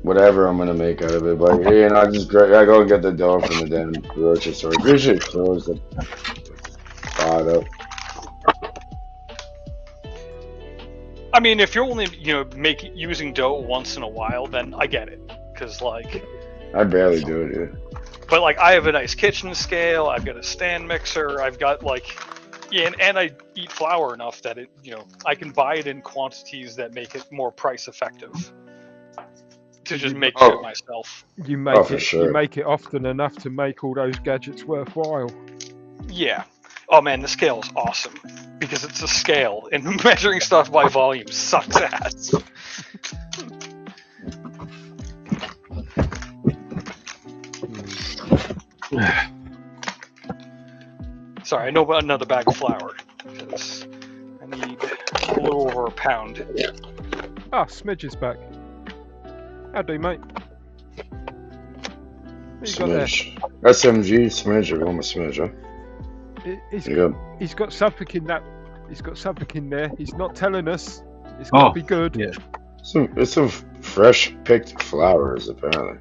[SPEAKER 8] whatever I'm gonna make out of it, but I go and get the dough from the damn grocery store. Usually close the pot up.
[SPEAKER 1] I mean, if you're only using dough once in a while, then I get it, because like.
[SPEAKER 8] I barely do it. Yeah.
[SPEAKER 1] But like, I have a nice kitchen scale. I've got a stand mixer. I've got like. Yeah, and I eat flour enough that it, I can buy it in quantities that make it more price effective to just make shit myself.
[SPEAKER 2] You make you make it often enough to make all those gadgets worthwhile.
[SPEAKER 1] Yeah. Oh man, the scale is awesome because it's a scale, and measuring stuff by volume sucks ass. Sorry, I know about another bag of flour. Because I need a little over a pound.
[SPEAKER 2] Ah, Smidge is back. How do, mate?
[SPEAKER 8] Smidge. SMG, Smidge, I want a Smidge, huh?
[SPEAKER 2] He's got something in that. He's got something in there. He's not telling us. It's got to be good.
[SPEAKER 8] Yeah. It's some fresh picked flowers, apparently.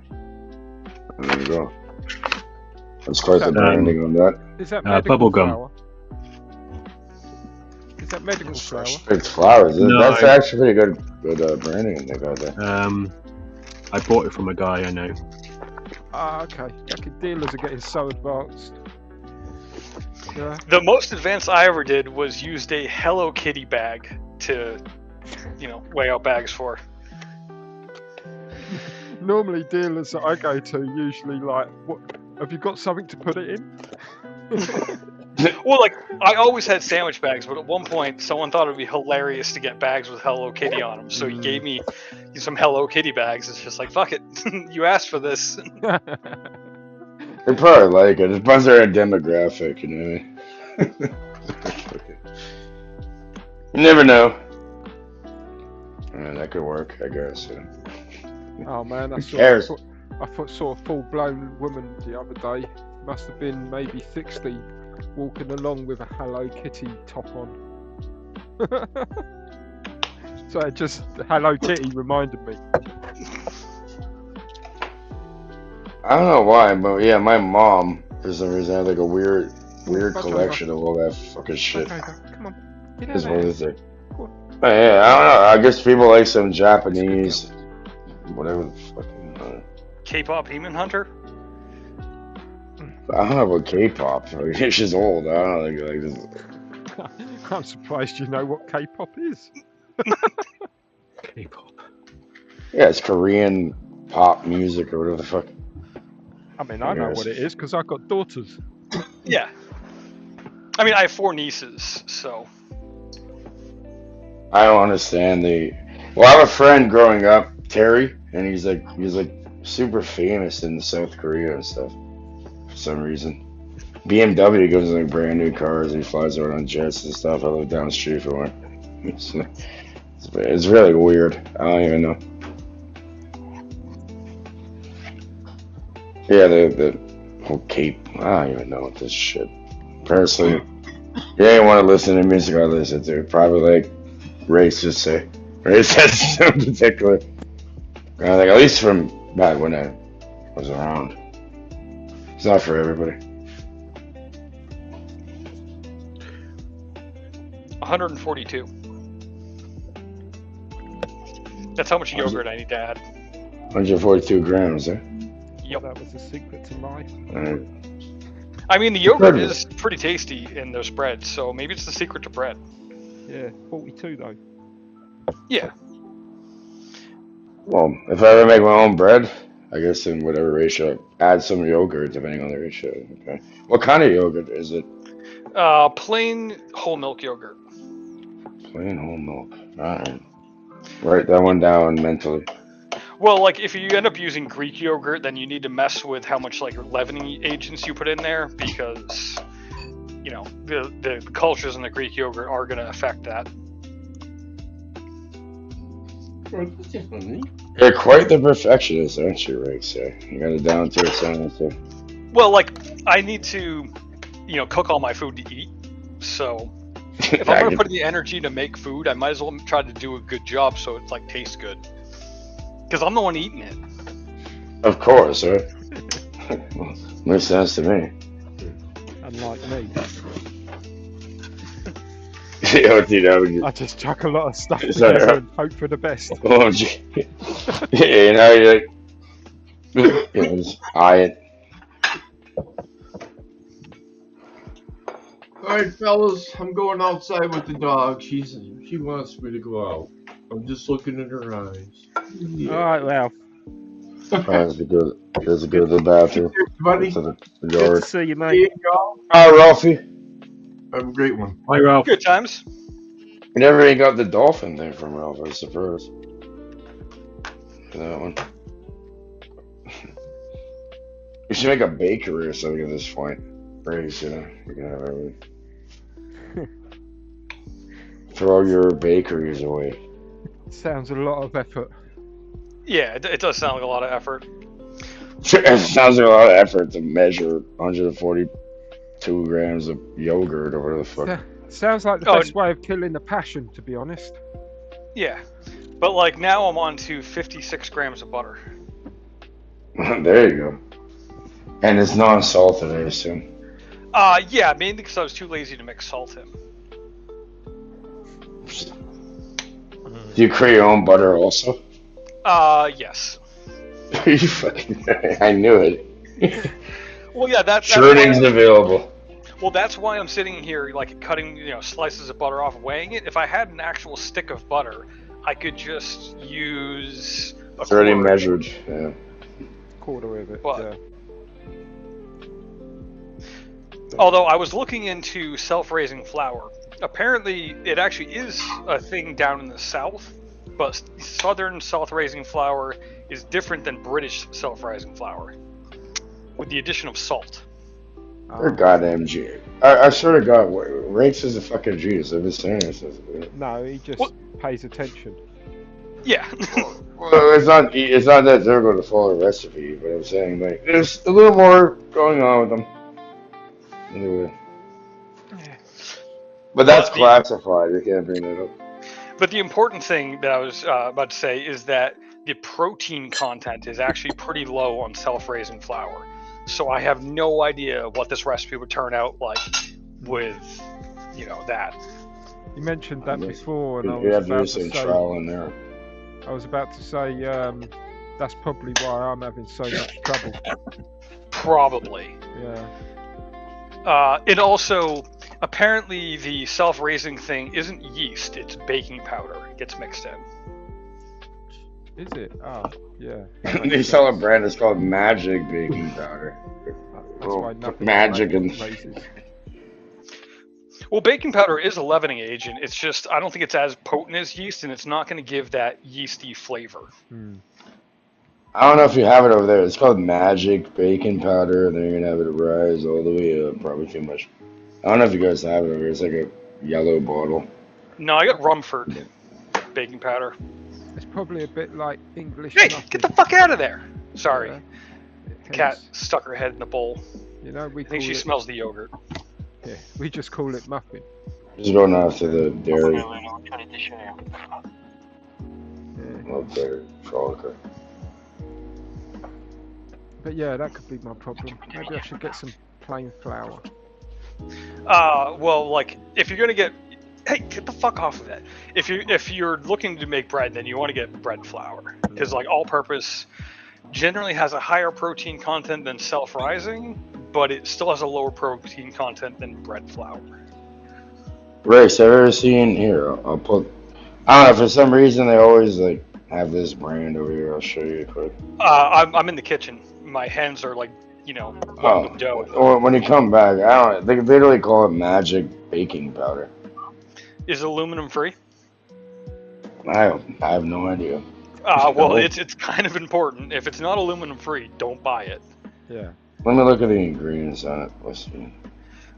[SPEAKER 8] There you go. Let's quite the branding on that.
[SPEAKER 2] Is that medical flower? Is that medical flower?
[SPEAKER 8] It's flowers. No, that's actually pretty good branding they got there.
[SPEAKER 9] I bought it from a guy I know.
[SPEAKER 2] Ah, okay. Dealers are getting so advanced. Yeah.
[SPEAKER 1] The most advanced I ever did was used a Hello Kitty bag to, weigh out bags for.
[SPEAKER 2] Normally, dealers that I go to usually like, what? Have you got something to put it in?
[SPEAKER 1] Well, like, I always had sandwich bags, but at one point, someone thought it would be hilarious to get bags with Hello Kitty on them, so he gave me some Hello Kitty bags. It's just like, fuck it, you asked for this.
[SPEAKER 8] They probably like it. It depends on their demographic, you know what I mean? You never know. That could work, I guess. Yeah.
[SPEAKER 2] Oh man, I saw a full-blown woman the other day. Must have been maybe 60, walking along with a Hello Kitty top on. So it just Hello Kitty reminded me.
[SPEAKER 8] I don't know why, but yeah, my mom for some reason had like a weird collection of all that fucking shit.
[SPEAKER 2] Okay, come on, get
[SPEAKER 8] out what is it? Yeah, I don't know. I guess people like some Japanese, whatever the fucking.
[SPEAKER 1] K-pop Demon Hunter?
[SPEAKER 8] I don't know about K-pop. She's old. I don't know. Like this.
[SPEAKER 2] I'm surprised you know what K-pop is.
[SPEAKER 9] K-pop.
[SPEAKER 8] Yeah, it's Korean pop music or whatever the fuck.
[SPEAKER 2] I mean, I know what it is because I've got daughters.
[SPEAKER 1] Yeah. I mean, I have 4 nieces, so.
[SPEAKER 8] I don't understand Well, I have a friend growing up, Terry, and he's like super famous in South Korea and stuff for some reason. BMW gives him like brand new cars. He flies around on jets and stuff. I live down the street from him. It's really weird. I don't even know. Yeah, the whole Cape. I don't even know what this shit. Personally, you ain't want to listen to music I listen to. Probably like racist say. Racist in particular. Like, at least from back when I was around. It's not for everybody.
[SPEAKER 1] 142. That's how much yogurt I need to add.
[SPEAKER 8] 142 grams, eh?
[SPEAKER 1] Yep.
[SPEAKER 2] That was the secret to life.
[SPEAKER 1] I mean, the yogurt is pretty tasty in those breads, so maybe it's the secret to bread.
[SPEAKER 2] Yeah, 42 though.
[SPEAKER 1] Yeah.
[SPEAKER 8] Well, if I ever make my own bread, I guess in whatever ratio, add some yogurt depending on the ratio. Okay. What kind of yogurt is it?
[SPEAKER 1] Plain whole milk yogurt.
[SPEAKER 8] Plain whole milk. Alright. Write that one down mentally.
[SPEAKER 1] Well, like if you end up using Greek yogurt, then you need to mess with how much like leavening agents you put in there, because you know the cultures in the Greek yogurt are going to affect that.
[SPEAKER 8] You're quite the perfectionist, aren't you, Rick? So you got it down to a science.
[SPEAKER 1] Well, like I need to, cook all my food to eat. So if I'm going to put in the energy to make food, I might as well try to do a good job so it like tastes good. Because I'm the one eating it.
[SPEAKER 8] Of course, right? Makes sense to me.
[SPEAKER 2] Unlike me.
[SPEAKER 8] Yo, dude,
[SPEAKER 2] I just chuck a lot of stuff
[SPEAKER 8] Is
[SPEAKER 2] together
[SPEAKER 8] that-
[SPEAKER 2] and hope for the best.
[SPEAKER 8] OMG. Yeah, you're like, just eye it.
[SPEAKER 3] All right, fellas, I'm going outside with the dog. She wants me to go out. I'm just looking in her eyes. Yeah.
[SPEAKER 2] All right, Ralph.
[SPEAKER 8] Let's go to the bathroom.
[SPEAKER 3] Buddy.
[SPEAKER 8] To the
[SPEAKER 2] Good to
[SPEAKER 8] yard.
[SPEAKER 2] see you,
[SPEAKER 3] Here
[SPEAKER 2] mate.
[SPEAKER 3] you go.
[SPEAKER 8] Hi, Ralphie.
[SPEAKER 3] Have a great one.
[SPEAKER 9] Hi, Ralph.
[SPEAKER 1] Good times.
[SPEAKER 8] I never even got the dolphin thing from Ralph, I suppose. That one. We should make a bakery or something at this point. Race, we can have everything. Throw your bakeries away.
[SPEAKER 2] Sounds a lot of effort.
[SPEAKER 1] Yeah, it does sound like a lot of effort.
[SPEAKER 8] It sounds like a lot of effort to measure 142 grams of yogurt or whatever the fuck.
[SPEAKER 2] Sounds like the best way of killing the passion, to be honest.
[SPEAKER 1] Yeah. But like now I'm on to 56 grams of butter.
[SPEAKER 8] There you go. And it's non-salted, I assume.
[SPEAKER 1] Yeah, mainly because I was too lazy to mix salt in.
[SPEAKER 8] Do you create your own butter also?
[SPEAKER 1] Yes.
[SPEAKER 8] You fucking... I knew it.
[SPEAKER 1] Well, yeah, that's
[SPEAKER 8] Churning's available.
[SPEAKER 1] Well, that's why I'm sitting here, like, cutting, slices of butter off, weighing it. If I had an actual stick of butter, I could just use a
[SPEAKER 8] It's already
[SPEAKER 1] quarter.
[SPEAKER 8] measured, yeah.
[SPEAKER 2] Quarter of it,
[SPEAKER 1] What?
[SPEAKER 2] yeah.
[SPEAKER 1] Although I was looking into self-raising flour. Apparently, it actually is a thing down in the south, but southern self-raising flour is different than British self-raising flour, with the addition of salt.
[SPEAKER 8] They're goddamn G. I swear to God, Rakes is a fucking genius. I've been saying this.
[SPEAKER 2] No, he just pays attention.
[SPEAKER 1] Yeah.
[SPEAKER 8] Well, it's not that they're going to follow the recipe, but I'm saying, like, there's a little more going on with them. Anyway. But that's classified. You can't bring that up.
[SPEAKER 1] But the important thing that I was about to say is that the protein content is actually pretty low on self-raising flour. So I have no idea what this recipe would turn out like with, that.
[SPEAKER 2] You mentioned that before, and I
[SPEAKER 8] You
[SPEAKER 2] was
[SPEAKER 8] have to do
[SPEAKER 2] about to
[SPEAKER 8] some
[SPEAKER 2] say.
[SPEAKER 8] trial and error.
[SPEAKER 2] I was about to say that's probably why I'm having so much trouble.
[SPEAKER 1] Probably.
[SPEAKER 2] Yeah.
[SPEAKER 1] And also, apparently the self-raising thing isn't yeast, it's baking powder. It gets mixed in.
[SPEAKER 2] Is it? Oh, yeah.
[SPEAKER 8] They sell a brand that's called Magic Baking Powder.
[SPEAKER 2] That's why nothing
[SPEAKER 8] Magic and...
[SPEAKER 2] raises.
[SPEAKER 1] Well, baking powder is a leavening agent. It's just, I don't think it's as potent as yeast, and it's not going to give that yeasty flavor.
[SPEAKER 8] I don't know if you have it over there. It's called Magic Baking Powder, and then you're going to have it rise all the way up. Probably too much. I don't know if you guys have it over here. It's like a yellow bottle.
[SPEAKER 1] No, I got Rumford baking powder.
[SPEAKER 2] It's probably a bit like English
[SPEAKER 1] Hey,
[SPEAKER 2] muffin.
[SPEAKER 1] get the fuck out of there! Sorry.
[SPEAKER 2] Yeah.
[SPEAKER 1] Cat stuck her head in the bowl.
[SPEAKER 2] We
[SPEAKER 1] I think
[SPEAKER 2] call
[SPEAKER 1] she
[SPEAKER 2] it,
[SPEAKER 1] smells the yogurt.
[SPEAKER 2] Yeah, we just call it muffin.
[SPEAKER 8] Just going after the dairy.
[SPEAKER 2] Yeah.
[SPEAKER 8] Oh, dairy. Frolic.
[SPEAKER 2] But yeah, that could be my problem. Maybe I should get some plain flour.
[SPEAKER 1] Well, like, if you're gonna get... Hey, get the fuck off of that. If you're looking to make bread, then you want to get bread flour. Because, like, all-purpose generally has a higher protein content than self-rising, but it still has a lower protein content than bread flour.
[SPEAKER 8] Rex, have you ever seen here? I'll put. I don't know. For some reason, they always like have this brand over here. I'll show you quick.
[SPEAKER 1] I'm in the kitchen. My hands are like, going with dough.
[SPEAKER 8] Or when you come back, I don't. They literally call it Magic Baking Powder.
[SPEAKER 1] Is it aluminum free?
[SPEAKER 8] I have no idea.
[SPEAKER 1] Well, it's kind of important. If it's not aluminum free, don't buy it.
[SPEAKER 2] Yeah.
[SPEAKER 8] Let me look at the ingredients on it. Let's see.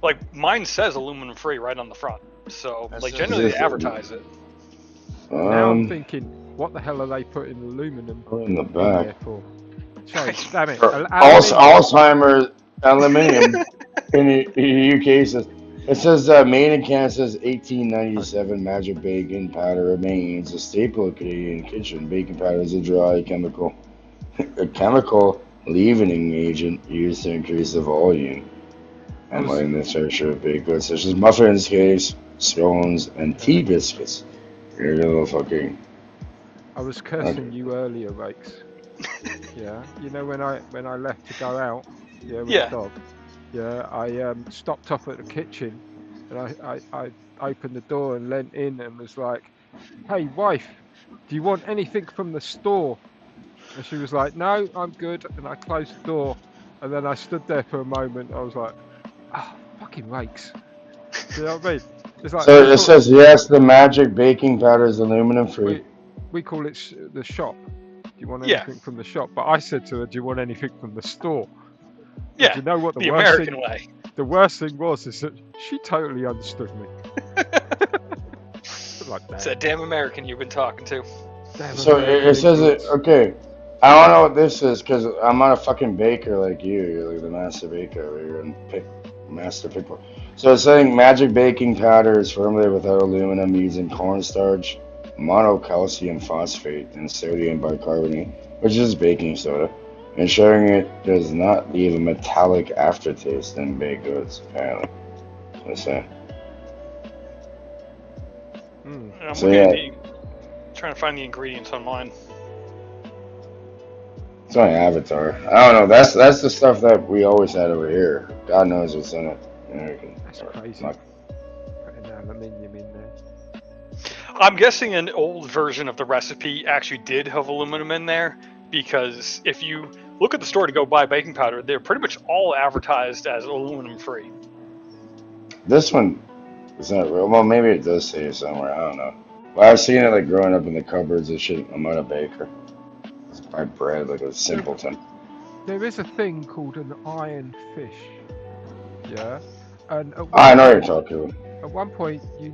[SPEAKER 1] Like mine says aluminum free right on the front, so
[SPEAKER 8] That's
[SPEAKER 1] like
[SPEAKER 8] just-
[SPEAKER 1] generally they advertise it.
[SPEAKER 2] Now I'm thinking, what the hell are they putting aluminum
[SPEAKER 8] in the
[SPEAKER 2] in
[SPEAKER 8] back.
[SPEAKER 2] there for? Sorry, damn it.
[SPEAKER 8] For
[SPEAKER 2] Aluminium.
[SPEAKER 8] Alzheimer's aluminium in the UK says made in Canada says 1897 magic baking powder remains a staple of Canadian kitchen. Baking powder is a dry chemical leavening agent used to increase the volume and lighten the texture of baked goods such as muffins, cakes, scones, and tea biscuits. You're a little fucking.
[SPEAKER 2] I was cursing you earlier, Rakes. Yeah, you know when I left to go out, with the dog. Yeah, I stopped off at the kitchen, and I opened the door and leant in and was like, "Hey, wife, do you want anything from the store?" And she was like, "No, I'm good." And I closed the door, and then I stood there for a moment. I was like, "Ah, fucking Rakes." Do you know what I mean? It's like,
[SPEAKER 8] So it says yes, the magic baking powder is aluminum free.
[SPEAKER 2] We call it the shop. Do you want anything from the shop? But I said to her, "Do you want anything from the store?"
[SPEAKER 1] Yeah.
[SPEAKER 2] Do you know what the worst
[SPEAKER 1] American
[SPEAKER 2] thing?
[SPEAKER 1] way.
[SPEAKER 2] The worst thing was is that she totally understood me. Like that.
[SPEAKER 1] It's that damn American you've been talking to.
[SPEAKER 8] So it says it. Okay, I don't know what this is because I'm not a fucking baker like you. You're like the master baker over here and master pickle. So it's saying magic baking powder is formulated without aluminum using cornstarch, monocalcium phosphate, and sodium bicarbonate, which is baking soda, ensuring it does not leave a metallic aftertaste in baked goods. Apparently, that's it.
[SPEAKER 1] I'm
[SPEAKER 8] So,
[SPEAKER 1] looking at trying to find the ingredients on mine.
[SPEAKER 8] It's on Avatar. I don't know. That's the stuff that we always had over here. God knows what's in it.
[SPEAKER 2] That's crazy. Putting aluminium in there.
[SPEAKER 1] I'm guessing an old version of the recipe actually did have aluminum in there, because if you look at the store to go buy baking powder, they're pretty much all advertised as aluminum free.
[SPEAKER 8] This one is not real. Well, maybe it does say it somewhere. I don't know. But I've seen it like growing up in the cupboards and shit. I'm not a baker. I bread like a simpleton.
[SPEAKER 2] There is a thing called an iron fish. Yeah. And
[SPEAKER 8] I know what you're talking about.
[SPEAKER 2] At one point, you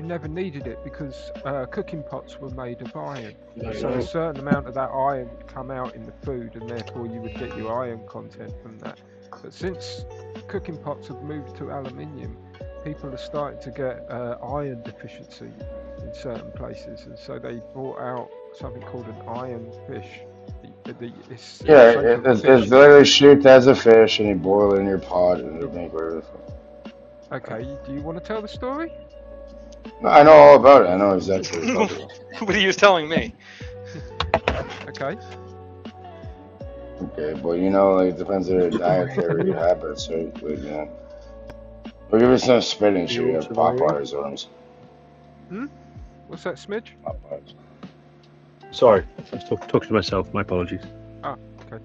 [SPEAKER 2] never needed it because cooking pots were made of iron. So a certain amount of that iron would come out in the food, and therefore you would get your iron content from that. But since cooking pots have moved to aluminium, people are starting to get iron deficiency in certain places, and so they brought out something called an iron fish. It's
[SPEAKER 8] literally shaped as a fish, and you boil it in your pot, and it'll make whatever.
[SPEAKER 2] Okay, do you want to tell the story?
[SPEAKER 8] No, I know all about it. I know exactly what you're talking about.
[SPEAKER 1] What he was telling me.
[SPEAKER 2] Okay.
[SPEAKER 8] Okay, but you know, like, it depends on your dietary habits, right? Like, yeah. We'll give you some spinach. You have Popeye's arms.
[SPEAKER 2] What's that, Smidge?
[SPEAKER 8] Popeyes.
[SPEAKER 9] Sorry, I was talking to myself. My apologies.
[SPEAKER 2] Ah, okay.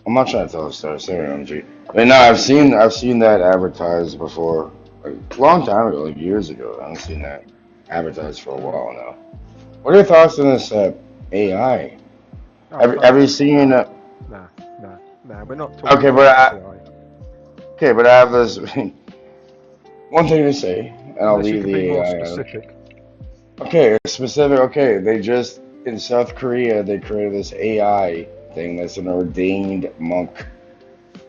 [SPEAKER 8] I'm not trying to tell a story. Sorry, OMG. But no, I've seen that advertised before, like, a long time ago, like years ago. I haven't seen that advertised for a while now. What are your thoughts on this AI? Have you seen?
[SPEAKER 2] Nah, we're not talking.
[SPEAKER 8] Okay, but I have this one thing to say, and I'll leave the AI out. Okay, specific. Okay, they just in South Korea they created this AI thing that's an ordained monk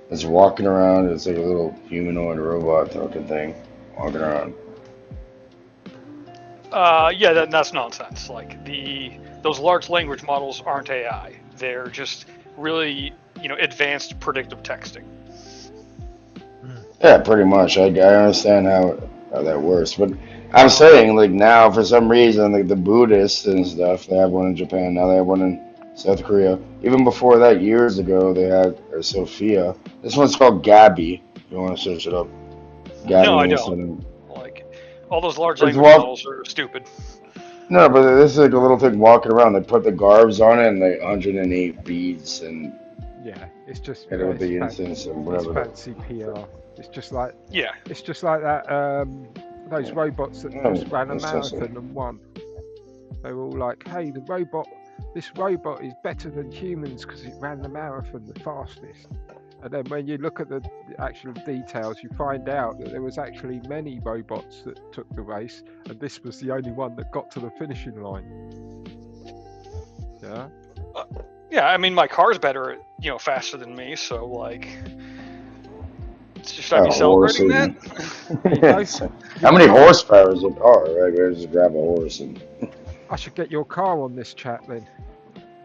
[SPEAKER 8] that's walking around. It's like a little humanoid robot looking thing walking around.
[SPEAKER 1] Yeah, that's nonsense. Like those large language models aren't AI. They're just really, advanced predictive texting.
[SPEAKER 8] Yeah, pretty much. I understand how that works, but I'm saying, like, now for some reason, like the Buddhists and stuff, they have one in Japan. Now they have one in South Korea. Even before that, years ago, they had Sophia. This one's called Gabby. You want to search it up? Gabby.
[SPEAKER 1] No, I don't. Like, all those large language models are stupid.
[SPEAKER 8] No, but this is like a little thing walking around. They put the garbs on it and like 108 beads and.
[SPEAKER 2] Yeah, it's just.
[SPEAKER 8] And with the incense and whatever.
[SPEAKER 2] It's fancy PR. It's just like.
[SPEAKER 1] Yeah.
[SPEAKER 2] It's just like that. Those robots that just ran a marathon and won. They were all like, "Hey, this robot is better than humans because it ran the marathon the fastest." And then when you look at the actual details, you find out that there was actually many robots that took the race, and this was the only one that got to the finishing line. Yeah.
[SPEAKER 1] Yeah, I mean, my car's better, faster than me, so like, should I be celebrating that?
[SPEAKER 8] How many horsepower is a car? Right, we just grab a horse and.
[SPEAKER 2] I should get your car on this chat then.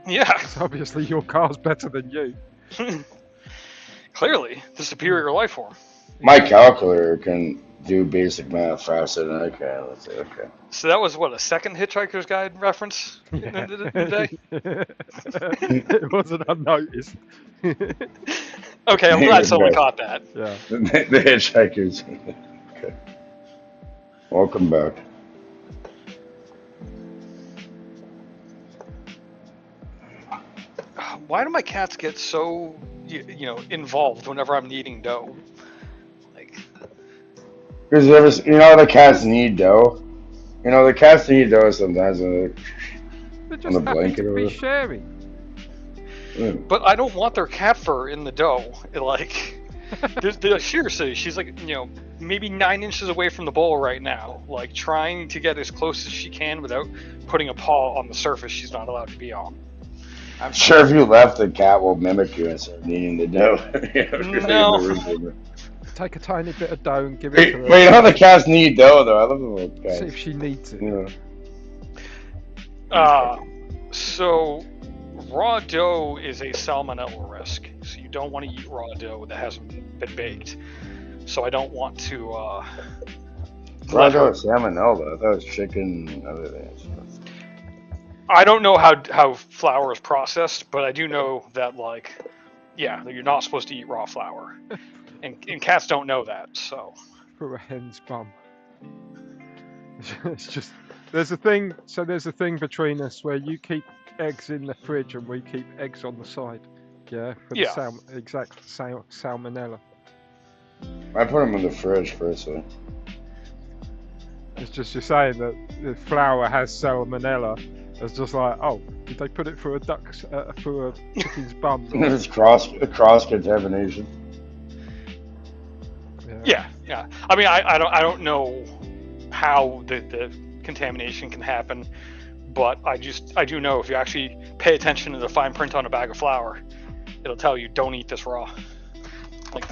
[SPEAKER 1] Yeah.
[SPEAKER 2] Because obviously your car's better than you.
[SPEAKER 1] Clearly, the superior life form.
[SPEAKER 8] My calculator can do basic math faster than I can. Let's say, okay.
[SPEAKER 1] So that was what, a second Hitchhiker's Guide reference in the day?
[SPEAKER 2] It wasn't unnoticed.
[SPEAKER 1] Okay, I'm glad someone caught that.
[SPEAKER 2] Yeah.
[SPEAKER 8] The Hitchhikers. Okay. Welcome back.
[SPEAKER 1] Why do my cats get so, involved whenever I'm kneading dough?
[SPEAKER 8] Because the cats need dough. The cats need dough sometimes on the blanket or whatever.
[SPEAKER 2] Sharing.
[SPEAKER 1] But I don't want their cat fur in the dough. Seriously, she's like, maybe 9 inches away from the bowl right now, like trying to get as close as she can without putting a paw on the surface she's not allowed to be on.
[SPEAKER 8] I'm sure if you left, the cat will mimic you and start kneading the dough.
[SPEAKER 1] No.
[SPEAKER 2] Take a tiny bit of dough and give it to her.
[SPEAKER 8] Wait, the cats need dough though. I love the little cats.
[SPEAKER 2] See if she needs it.
[SPEAKER 1] So raw dough is a salmonella risk, so you don't want to eat raw dough that hasn't been baked. So I don't want to.
[SPEAKER 8] Raw dough is salmonella. I thought it was chicken and other things.
[SPEAKER 1] I don't know how flour is processed, but I do know that you're not supposed to eat raw flour, and cats don't know that. So
[SPEAKER 2] for a hen's bum. It's just there's a thing between us where you keep eggs in the fridge and we keep eggs on the side. Yeah, for the salmonella.
[SPEAKER 8] I put them in the fridge personally.
[SPEAKER 2] It's just you're saying that the flour has salmonella. It's just like, oh, did they put it through through a chicken's bum?
[SPEAKER 8] It's cross contamination.
[SPEAKER 1] Yeah. I mean, I don't know how the contamination can happen, but I do know if you actually pay attention to the fine print on a bag of flour, it'll tell you don't eat this raw. Like,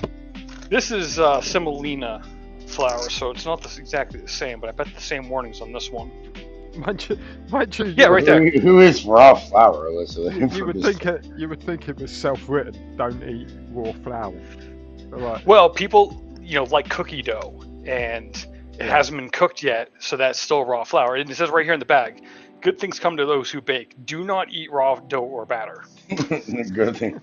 [SPEAKER 1] this is semolina flour, so it's not exactly the same, but I bet the same warnings on this one.
[SPEAKER 2] Mind you,
[SPEAKER 1] yeah, right there.
[SPEAKER 8] Who is raw flour?
[SPEAKER 2] You would think it was self-written. Don't eat raw flour. Right.
[SPEAKER 1] Well, people, like cookie dough, and it hasn't been cooked yet, so that's still raw flour. And it says right here in the bag, "Good things come to those who bake. Do not eat raw dough or batter."
[SPEAKER 8] Good thing.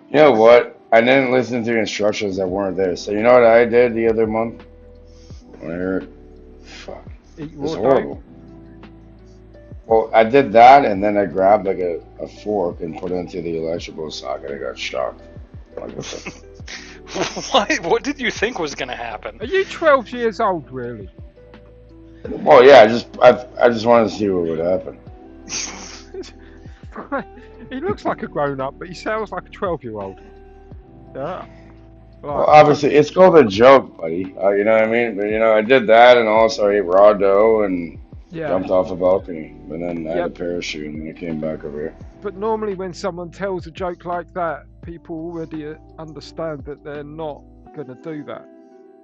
[SPEAKER 8] You know what? I didn't listen to the instructions that weren't there. So you know what I did the other month? Fuck. It's horrible. Well, I did that, and then I grabbed a fork and put it into the electrical socket. I got shocked.
[SPEAKER 1] What did you think was going to happen?
[SPEAKER 2] Are you 12 years old, really?
[SPEAKER 8] Well, yeah. I just wanted to see what would happen.
[SPEAKER 2] He looks like a grown-up, but he sounds like a 12-year-old. Yeah.
[SPEAKER 8] Well, obviously, it's called a joke, buddy. You know what I mean? But I did that, and also I ate raw dough and jumped off a balcony. But then I had a parachute, and then I came back over here.
[SPEAKER 2] But normally, when someone tells a joke like that, people already understand that they're not going to do that.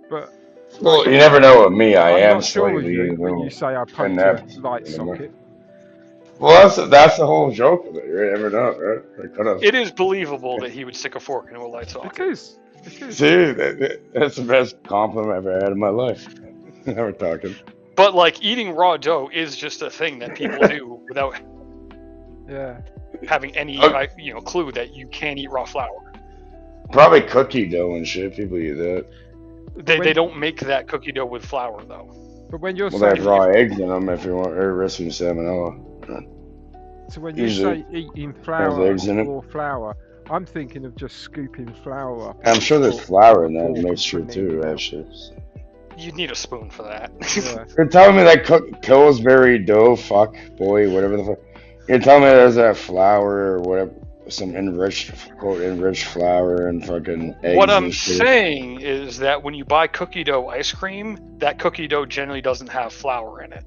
[SPEAKER 2] But
[SPEAKER 8] well, you never know with me. I am
[SPEAKER 2] not sure
[SPEAKER 8] slightly.
[SPEAKER 2] when you say I punched a light socket.
[SPEAKER 8] Well, that's the whole joke of it. You never know, right?
[SPEAKER 1] It is believable that he would stick a fork into a light socket.
[SPEAKER 2] It is.
[SPEAKER 8] See, that's the best compliment I've ever had in my life. Now we're talking.
[SPEAKER 1] But eating raw dough is just a thing that people do without having any clue that you can eat raw flour.
[SPEAKER 8] Probably cookie dough and shit. People eat that.
[SPEAKER 1] They don't make that cookie dough with flour though.
[SPEAKER 2] But when you're
[SPEAKER 8] they have raw eggs in them if you want risking salmonella.
[SPEAKER 2] So when you say eating flour or flour, I'm thinking of just scooping flour up.
[SPEAKER 8] I'm sure there's flour in that mixture too, actually.
[SPEAKER 1] You'd need a spoon for that.
[SPEAKER 2] Yeah.
[SPEAKER 8] You're telling me that Pillsbury dough, whatever the fuck. You're telling me there's that flour or whatever, some enriched flour and fucking eggs.
[SPEAKER 1] What I'm
[SPEAKER 8] and shit.
[SPEAKER 1] saying is that when you buy cookie dough ice cream, that cookie dough generally doesn't have flour in it.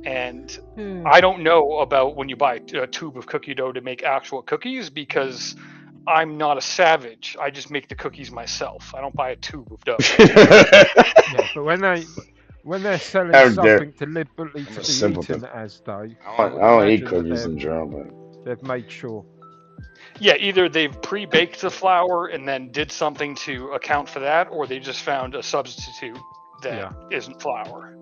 [SPEAKER 1] And I don't know about when you buy a tube of cookie dough to make actual cookies because I'm not a savage. I just make the cookies myself. I don't buy a tube of dough.
[SPEAKER 2] Yeah, but when they're selling something deliberately to be eaten as dough,
[SPEAKER 8] I don't eat cookies in general, but
[SPEAKER 2] they've made sure.
[SPEAKER 1] Yeah, either they've pre-baked the flour and then did something to account for that, or they just found a substitute that isn't flour.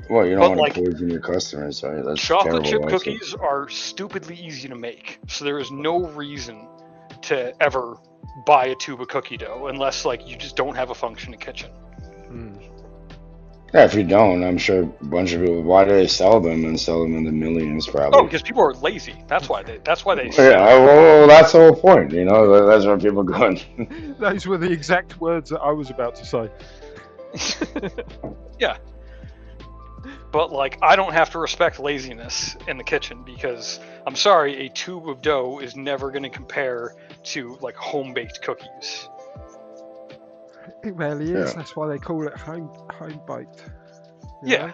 [SPEAKER 8] Well, you don't want to poison your customers, right? That's
[SPEAKER 1] chocolate chip
[SPEAKER 8] also.
[SPEAKER 1] Cookies are stupidly easy to make, so there is no reason to ever buy a tube of cookie dough unless like you just don't have a functioning kitchen.
[SPEAKER 8] Yeah, if you don't, I'm sure a bunch of people. Why do they sell them and sell them in the millions? Probably.
[SPEAKER 1] Oh, because people are lazy. That's why they.
[SPEAKER 8] Yeah, well, that's the whole point. You know, that's where people go.
[SPEAKER 2] Those were the exact words that I was about to say.
[SPEAKER 1] Yeah. But, like, I don't have to respect laziness in the kitchen because, I'm sorry, a tube of dough is never going to compare to, like, home-baked cookies.
[SPEAKER 2] It really is. That's why they call it home-baked.
[SPEAKER 1] Yeah.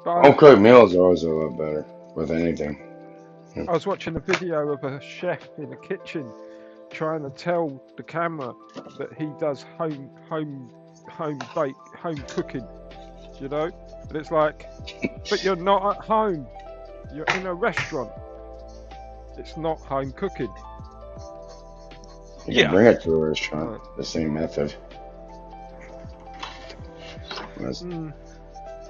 [SPEAKER 8] Home-cooked meals are always a lot better with anything.
[SPEAKER 2] I was watching a video of a chef in a kitchen trying to tell the camera that he does home cooking, you know? And it's like, but you're not at home. You're in a restaurant. It's not home cooking.
[SPEAKER 8] You can bring it to a restaurant, the same method.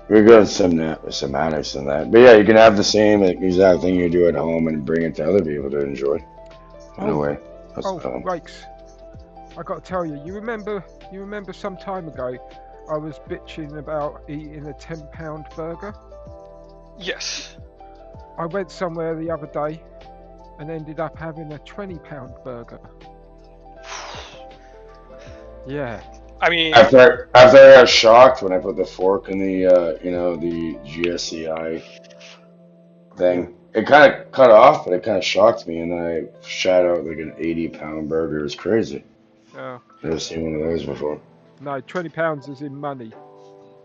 [SPEAKER 8] We're good at semantics and that. But yeah, you can have the same exact thing you do at home and bring it to other people to enjoy. In a way.
[SPEAKER 2] Rakes. I got to tell you, you remember some time ago I was bitching about eating a £10 burger?
[SPEAKER 1] Yes.
[SPEAKER 2] I went somewhere the other day and ended up having a £20 burger. Yeah.
[SPEAKER 1] I mean,
[SPEAKER 8] after I got shocked when I put the fork in the the GSCI thing, it kind of cut off, but it kind of shocked me, and then I shot out like an 80-pound burger. It was crazy.
[SPEAKER 2] Oh.
[SPEAKER 8] I've never seen one of those before.
[SPEAKER 2] No, £20 is in money,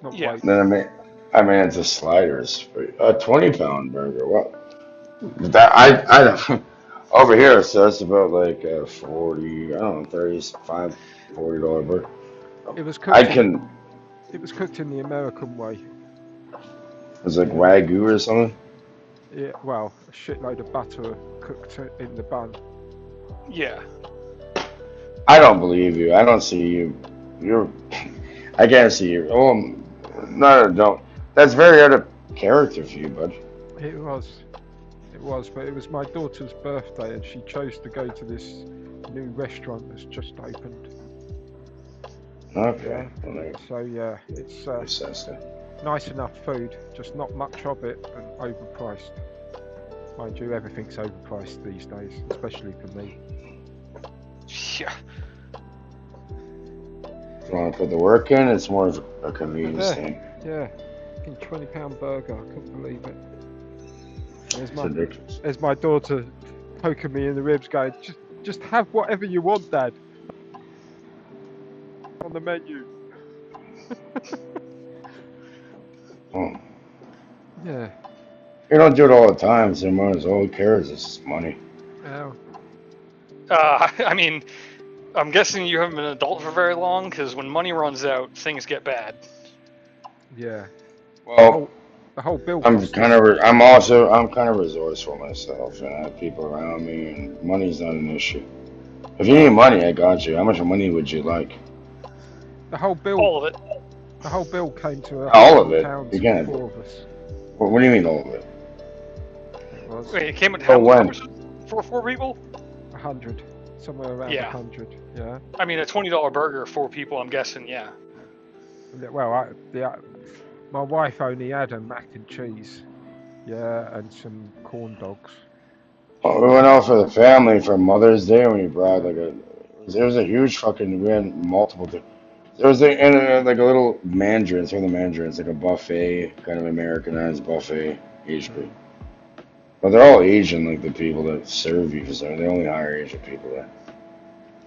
[SPEAKER 2] not weight.
[SPEAKER 8] Then I mean it's a sliders. A 20-pound burger. What? That I don't. Over here, so it's about like a $35, $40 burger.
[SPEAKER 2] It was cooked. It was cooked in the American way.
[SPEAKER 8] It was like Wagyu or something.
[SPEAKER 2] Yeah, well, a shitload of butter cooked in the bun.
[SPEAKER 1] Yeah.
[SPEAKER 8] I don't believe you. I don't see you. I can't see you. Oh, no, don't. That's very out of character for you, bud.
[SPEAKER 2] It was, but it was my daughter's birthday, and she chose to go to this new restaurant that's just opened.
[SPEAKER 8] Okay.
[SPEAKER 2] So yeah, it's nice enough food, just not much of it, and overpriced. Mind you, everything's overpriced these days, especially for me.
[SPEAKER 1] Yeah.
[SPEAKER 8] If you want to put the work in, it's more of a convenience thing.
[SPEAKER 2] Yeah, £20 burger, I couldn't believe it.
[SPEAKER 8] Ridiculous.
[SPEAKER 2] There's my daughter poking me in the ribs, going, "Just have whatever you want, Dad." On the menu.
[SPEAKER 8] Oh.
[SPEAKER 2] Yeah.
[SPEAKER 8] You don't do it all the time, so might as well. Who cares? It's just money.
[SPEAKER 2] Oh.
[SPEAKER 1] I mean, I'm guessing you haven't been an adult for very long, because when money runs out, things get bad.
[SPEAKER 2] Yeah.
[SPEAKER 8] Well,
[SPEAKER 2] the whole bill.
[SPEAKER 8] I'm kind of resourceful myself, and I have people around me, and money's not an issue. If you need money, I got you. How much money would you like?
[SPEAKER 2] The whole bill.
[SPEAKER 1] All of it.
[SPEAKER 2] The whole bill came to
[SPEAKER 8] all of it.
[SPEAKER 2] You
[SPEAKER 8] can't.
[SPEAKER 2] For 4 of us.
[SPEAKER 8] What do you mean all of it?
[SPEAKER 1] Wait, it came with how much for 4 people?
[SPEAKER 2] 100, somewhere around 100. Yeah.
[SPEAKER 1] I mean, a $20 burger, 4 people. I'm guessing, yeah.
[SPEAKER 2] Well, my wife only had a mac and cheese, and some corn dogs.
[SPEAKER 8] Well, we went out for the family for Mother's Day when we brought there was a huge fucking. We had multiple. There was like a little Mandarin, it's from the Mandarin. It's like a buffet, kind of Americanized buffet, Asian people. But they're all Asian, like the people that serve you for some. They only hire Asian people to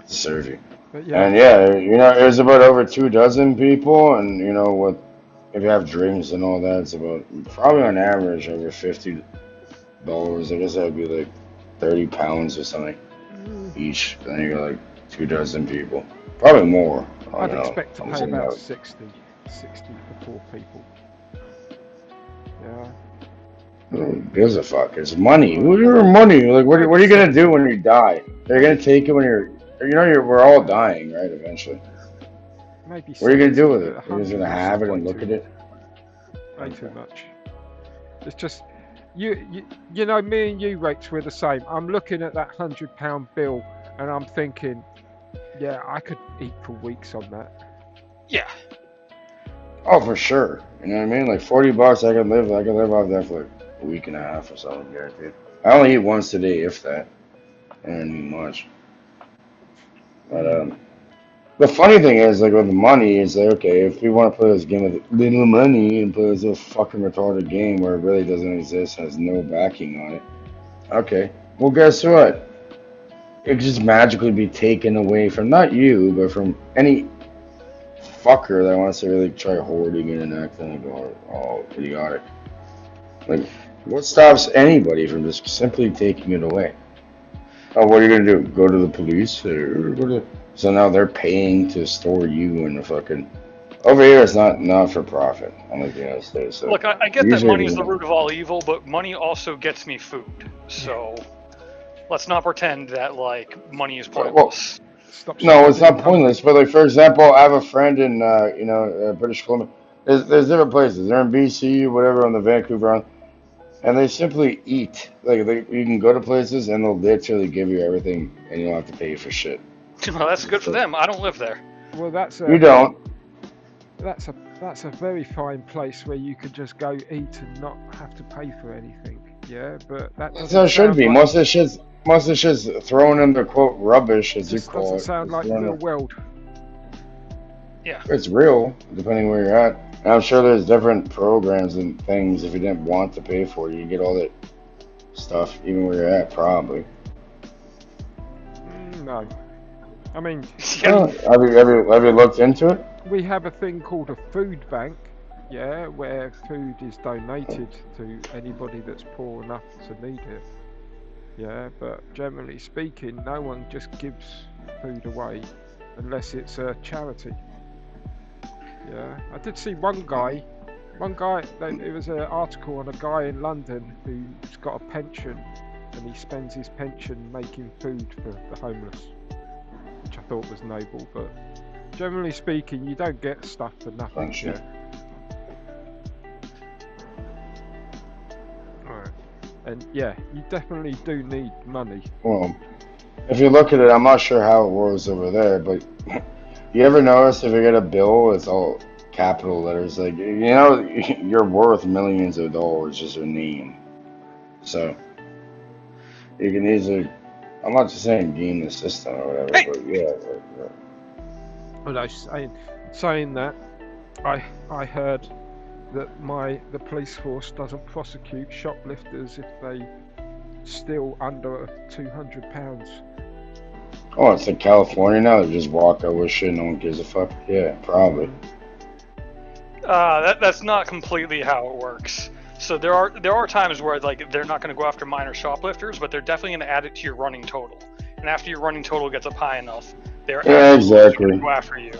[SPEAKER 8] serve you.
[SPEAKER 2] But yeah,
[SPEAKER 8] And yeah, you know, there's about over 24 people, and you know what? If you have drinks and all that, it's about probably on average over $50. I guess that would be like 30 pounds or something each. Then you got like 24 people, probably more. I
[SPEAKER 2] I'd
[SPEAKER 8] don't know.
[SPEAKER 2] expect to
[SPEAKER 8] I'm
[SPEAKER 2] pay
[SPEAKER 8] saying
[SPEAKER 2] about
[SPEAKER 8] that.
[SPEAKER 2] 60 for 4 people. Yeah.
[SPEAKER 8] Who gives a fuck? It's money. Your money. Like, what are you gonna do when you die? They're gonna take it when we're all dying, right? Eventually.
[SPEAKER 2] Maybe.
[SPEAKER 8] What are you gonna do with it?
[SPEAKER 2] but
[SPEAKER 8] You're just gonna
[SPEAKER 2] 100 is
[SPEAKER 8] have it
[SPEAKER 2] way
[SPEAKER 8] and look
[SPEAKER 2] too
[SPEAKER 8] at it?
[SPEAKER 2] Way too much. It's just you know, me and you, Rex, we're the same. I'm looking at that £100 bill and I'm thinking, yeah, I could eat for weeks on that.
[SPEAKER 1] Yeah.
[SPEAKER 8] Oh, for sure. You know what I mean? Like $40, I could live off that for like a week and a half or something, guaranteed. I only eat once a day, if that. I don't eat much. But the funny thing is, like with the money, is like, okay, if we want to play this game with little money and play this little fucking retarded game where it really doesn't exist, has no backing on it, okay. Well, guess what? It could just magically be taken away from not you, but from any fucker that wants to really try hoarding it and acting like all idiotic. Like, what stops anybody from just simply taking it away? Oh, what are you gonna do? Go to the police? Or go to... So now they're paying to store you in the fucking... Over here, it's not for profit, unlike the United States. So
[SPEAKER 1] look, I get that money is the root of all evil, but money also gets me food. So let's not pretend that like money is pointless.
[SPEAKER 8] No, it's not pointless. But like, for example, I have a friend in British Columbia. There's different places. They're in BC, whatever, on the Vancouver Island, and they simply eat. Like you can go to places and they'll literally give you everything, and you don't have to pay for shit.
[SPEAKER 1] Well, that's good for them. I don't live there.
[SPEAKER 2] Well, that's
[SPEAKER 8] you don't.
[SPEAKER 2] That's a very fine place where you could just go eat and not have to pay for anything. Yeah, but
[SPEAKER 8] that's how it should be. Most of the shit's thrown in the quote rubbish, as you call it.
[SPEAKER 2] Doesn't sound like the real world.
[SPEAKER 1] Yeah.
[SPEAKER 8] It's real, depending where you're at. And I'm sure there's different programs and things. If you didn't want to pay for it, you get all that stuff, even where you're at, probably.
[SPEAKER 2] No. I mean,
[SPEAKER 8] have you looked into it?
[SPEAKER 2] We have a thing called a food bank, yeah, where food is donated to anybody that's poor enough to need it. Yeah, but generally speaking, no one just gives food away unless it's a charity. Yeah, I did see one guy, it was an article on a guy in London who's got a pension and he spends his pension making food for the homeless, which I thought was noble, but generally speaking, you don't get stuff for nothing. Yeah. Alright. And yeah, you definitely do need money.
[SPEAKER 8] Well, if you look at it, I'm not sure how it works over there, but you ever notice if you get a bill, it's all capital letters? Like, you know, you're worth millions of dollars, just your name. So, you can easily, I'm not just saying game the system or whatever, but yeah.
[SPEAKER 2] Well, no, saying that, I heard that the police force doesn't prosecute shoplifters if they steal under £200.
[SPEAKER 8] Oh, it's like California now. They just walk out with shit. No one gives a fuck. Yeah, probably.
[SPEAKER 1] That's not completely how it works. So there are times where like they're not going to go after minor shoplifters, but they're definitely going to add it to your running total. And after your running total gets up high enough, they're
[SPEAKER 8] exactly
[SPEAKER 1] going to go after you.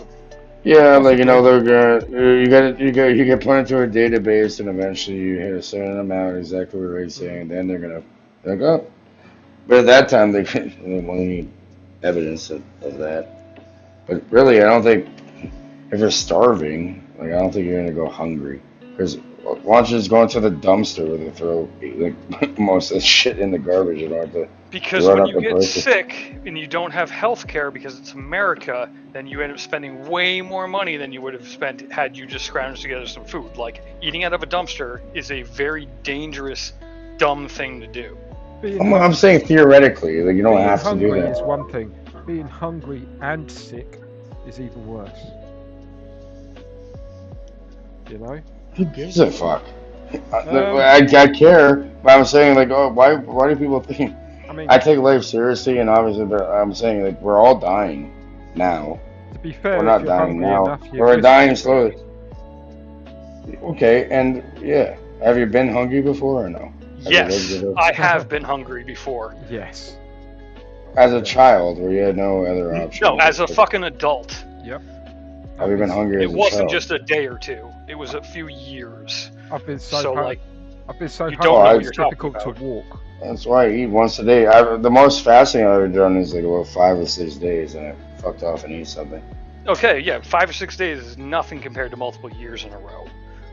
[SPEAKER 8] Yeah, like you know, they're gonna you get put into a database, and eventually you hit a certain amount, exactly what Ray's saying. Then they're gonna go. But at that time, they won't need evidence of that. But really, I don't think if you're starving, like I don't think you're gonna go hungry, because why don't you just go into the dumpster where they throw like most of the shit in the garbage in order to.
[SPEAKER 1] Because when you get sick and you don't have health care because it's America, then you end up spending way more money than you would have spent had you just scrounged together some food. Like, eating out of a dumpster is a very dangerous, dumb thing to do.
[SPEAKER 8] I'm saying theoretically, like you don't have to do that.
[SPEAKER 2] Being hungry is one thing. Being hungry and sick is even worse. You know.
[SPEAKER 8] Who gives a fuck? I care, but I'm saying like, oh, why do people think?
[SPEAKER 2] I mean,
[SPEAKER 8] I take life seriously, and obviously, but I'm saying like we're all dying now.
[SPEAKER 2] to be fair,
[SPEAKER 8] We're
[SPEAKER 2] if
[SPEAKER 8] not
[SPEAKER 2] you're
[SPEAKER 8] dying
[SPEAKER 2] hungry
[SPEAKER 8] now.
[SPEAKER 2] enough, you're
[SPEAKER 8] We're dying slowly. Okay, and yeah, have you been hungry before or no?
[SPEAKER 1] Yes, I have been hungry before.
[SPEAKER 2] Yes.
[SPEAKER 8] As a child, where you had no other option.
[SPEAKER 1] No, as a fucking adult.
[SPEAKER 2] Yep.
[SPEAKER 8] Have you been hungry as a child?
[SPEAKER 1] It wasn't just a day or two. It was a few years.
[SPEAKER 2] I've been
[SPEAKER 1] so hungry
[SPEAKER 2] hungry,
[SPEAKER 1] it's
[SPEAKER 2] difficult to walk.
[SPEAKER 8] That's why I eat once a day. The most fasting I've ever done is like about 5 or 6 days, and I fucked off and eat something.
[SPEAKER 1] Okay, yeah, 5 or 6 days is nothing compared to multiple years in a row.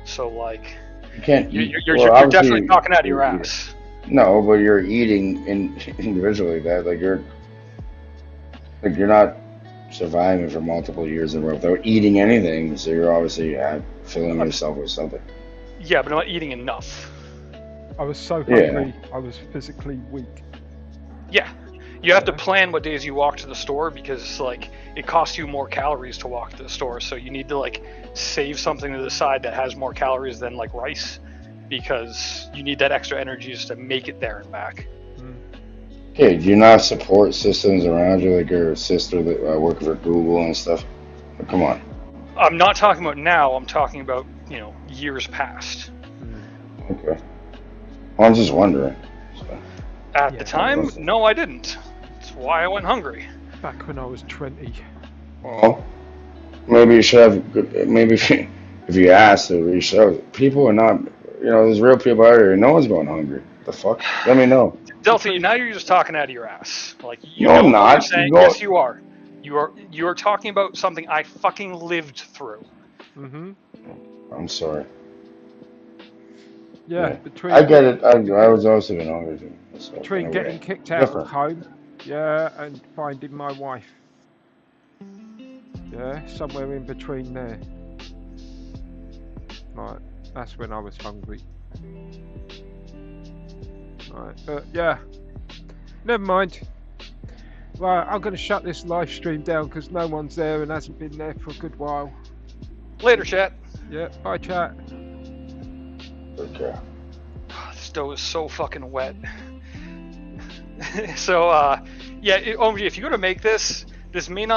[SPEAKER 1] So like,
[SPEAKER 8] you can't eat.
[SPEAKER 1] You're definitely talking out of your ass.
[SPEAKER 8] No, but you're eating individually. Like you're not surviving for multiple years in a row without eating anything. So you're obviously filling yourself with something.
[SPEAKER 1] Yeah, but I'm not eating enough.
[SPEAKER 2] I was so hungry, I was physically weak.
[SPEAKER 1] Yeah. You have to plan what days you walk to the store because like it costs you more calories to walk to the store. So you need to like save something to the side that has more calories than like rice because you need that extra energy just to make it there and back.
[SPEAKER 8] Okay, do you not support systems around you like your sister that works for Google and stuff? Come on.
[SPEAKER 1] I'm not talking about now. I'm talking about, years past.
[SPEAKER 8] Okay. Well, I'm just wondering. So.
[SPEAKER 1] At the time, no, I didn't. That's why I went hungry.
[SPEAKER 2] Back when I was 20.
[SPEAKER 8] Well, maybe you should have. Maybe if you ask, you should have. People are not. There's real people out here. No one's going hungry. The fuck? Let me know.
[SPEAKER 1] Delta, now you're just talking out of your ass. Like
[SPEAKER 8] I'm not.
[SPEAKER 1] Yes, you are. You are talking about something I fucking lived through.
[SPEAKER 2] Mm-hmm.
[SPEAKER 8] I'm sorry.
[SPEAKER 2] Yeah.
[SPEAKER 8] I get it. I was also been hungry too. So
[SPEAKER 2] between getting kicked out of home, and finding my wife. Yeah, somewhere in between there. Right, that's when I was hungry. Right, but yeah, never mind. Right, I'm going to shut this live stream down because no one's there and hasn't been there for a good while.
[SPEAKER 1] Later, chat.
[SPEAKER 2] Yeah, bye, chat.
[SPEAKER 8] Okay.
[SPEAKER 1] This dough is so fucking wet. So, OMG, if you're going to make this may not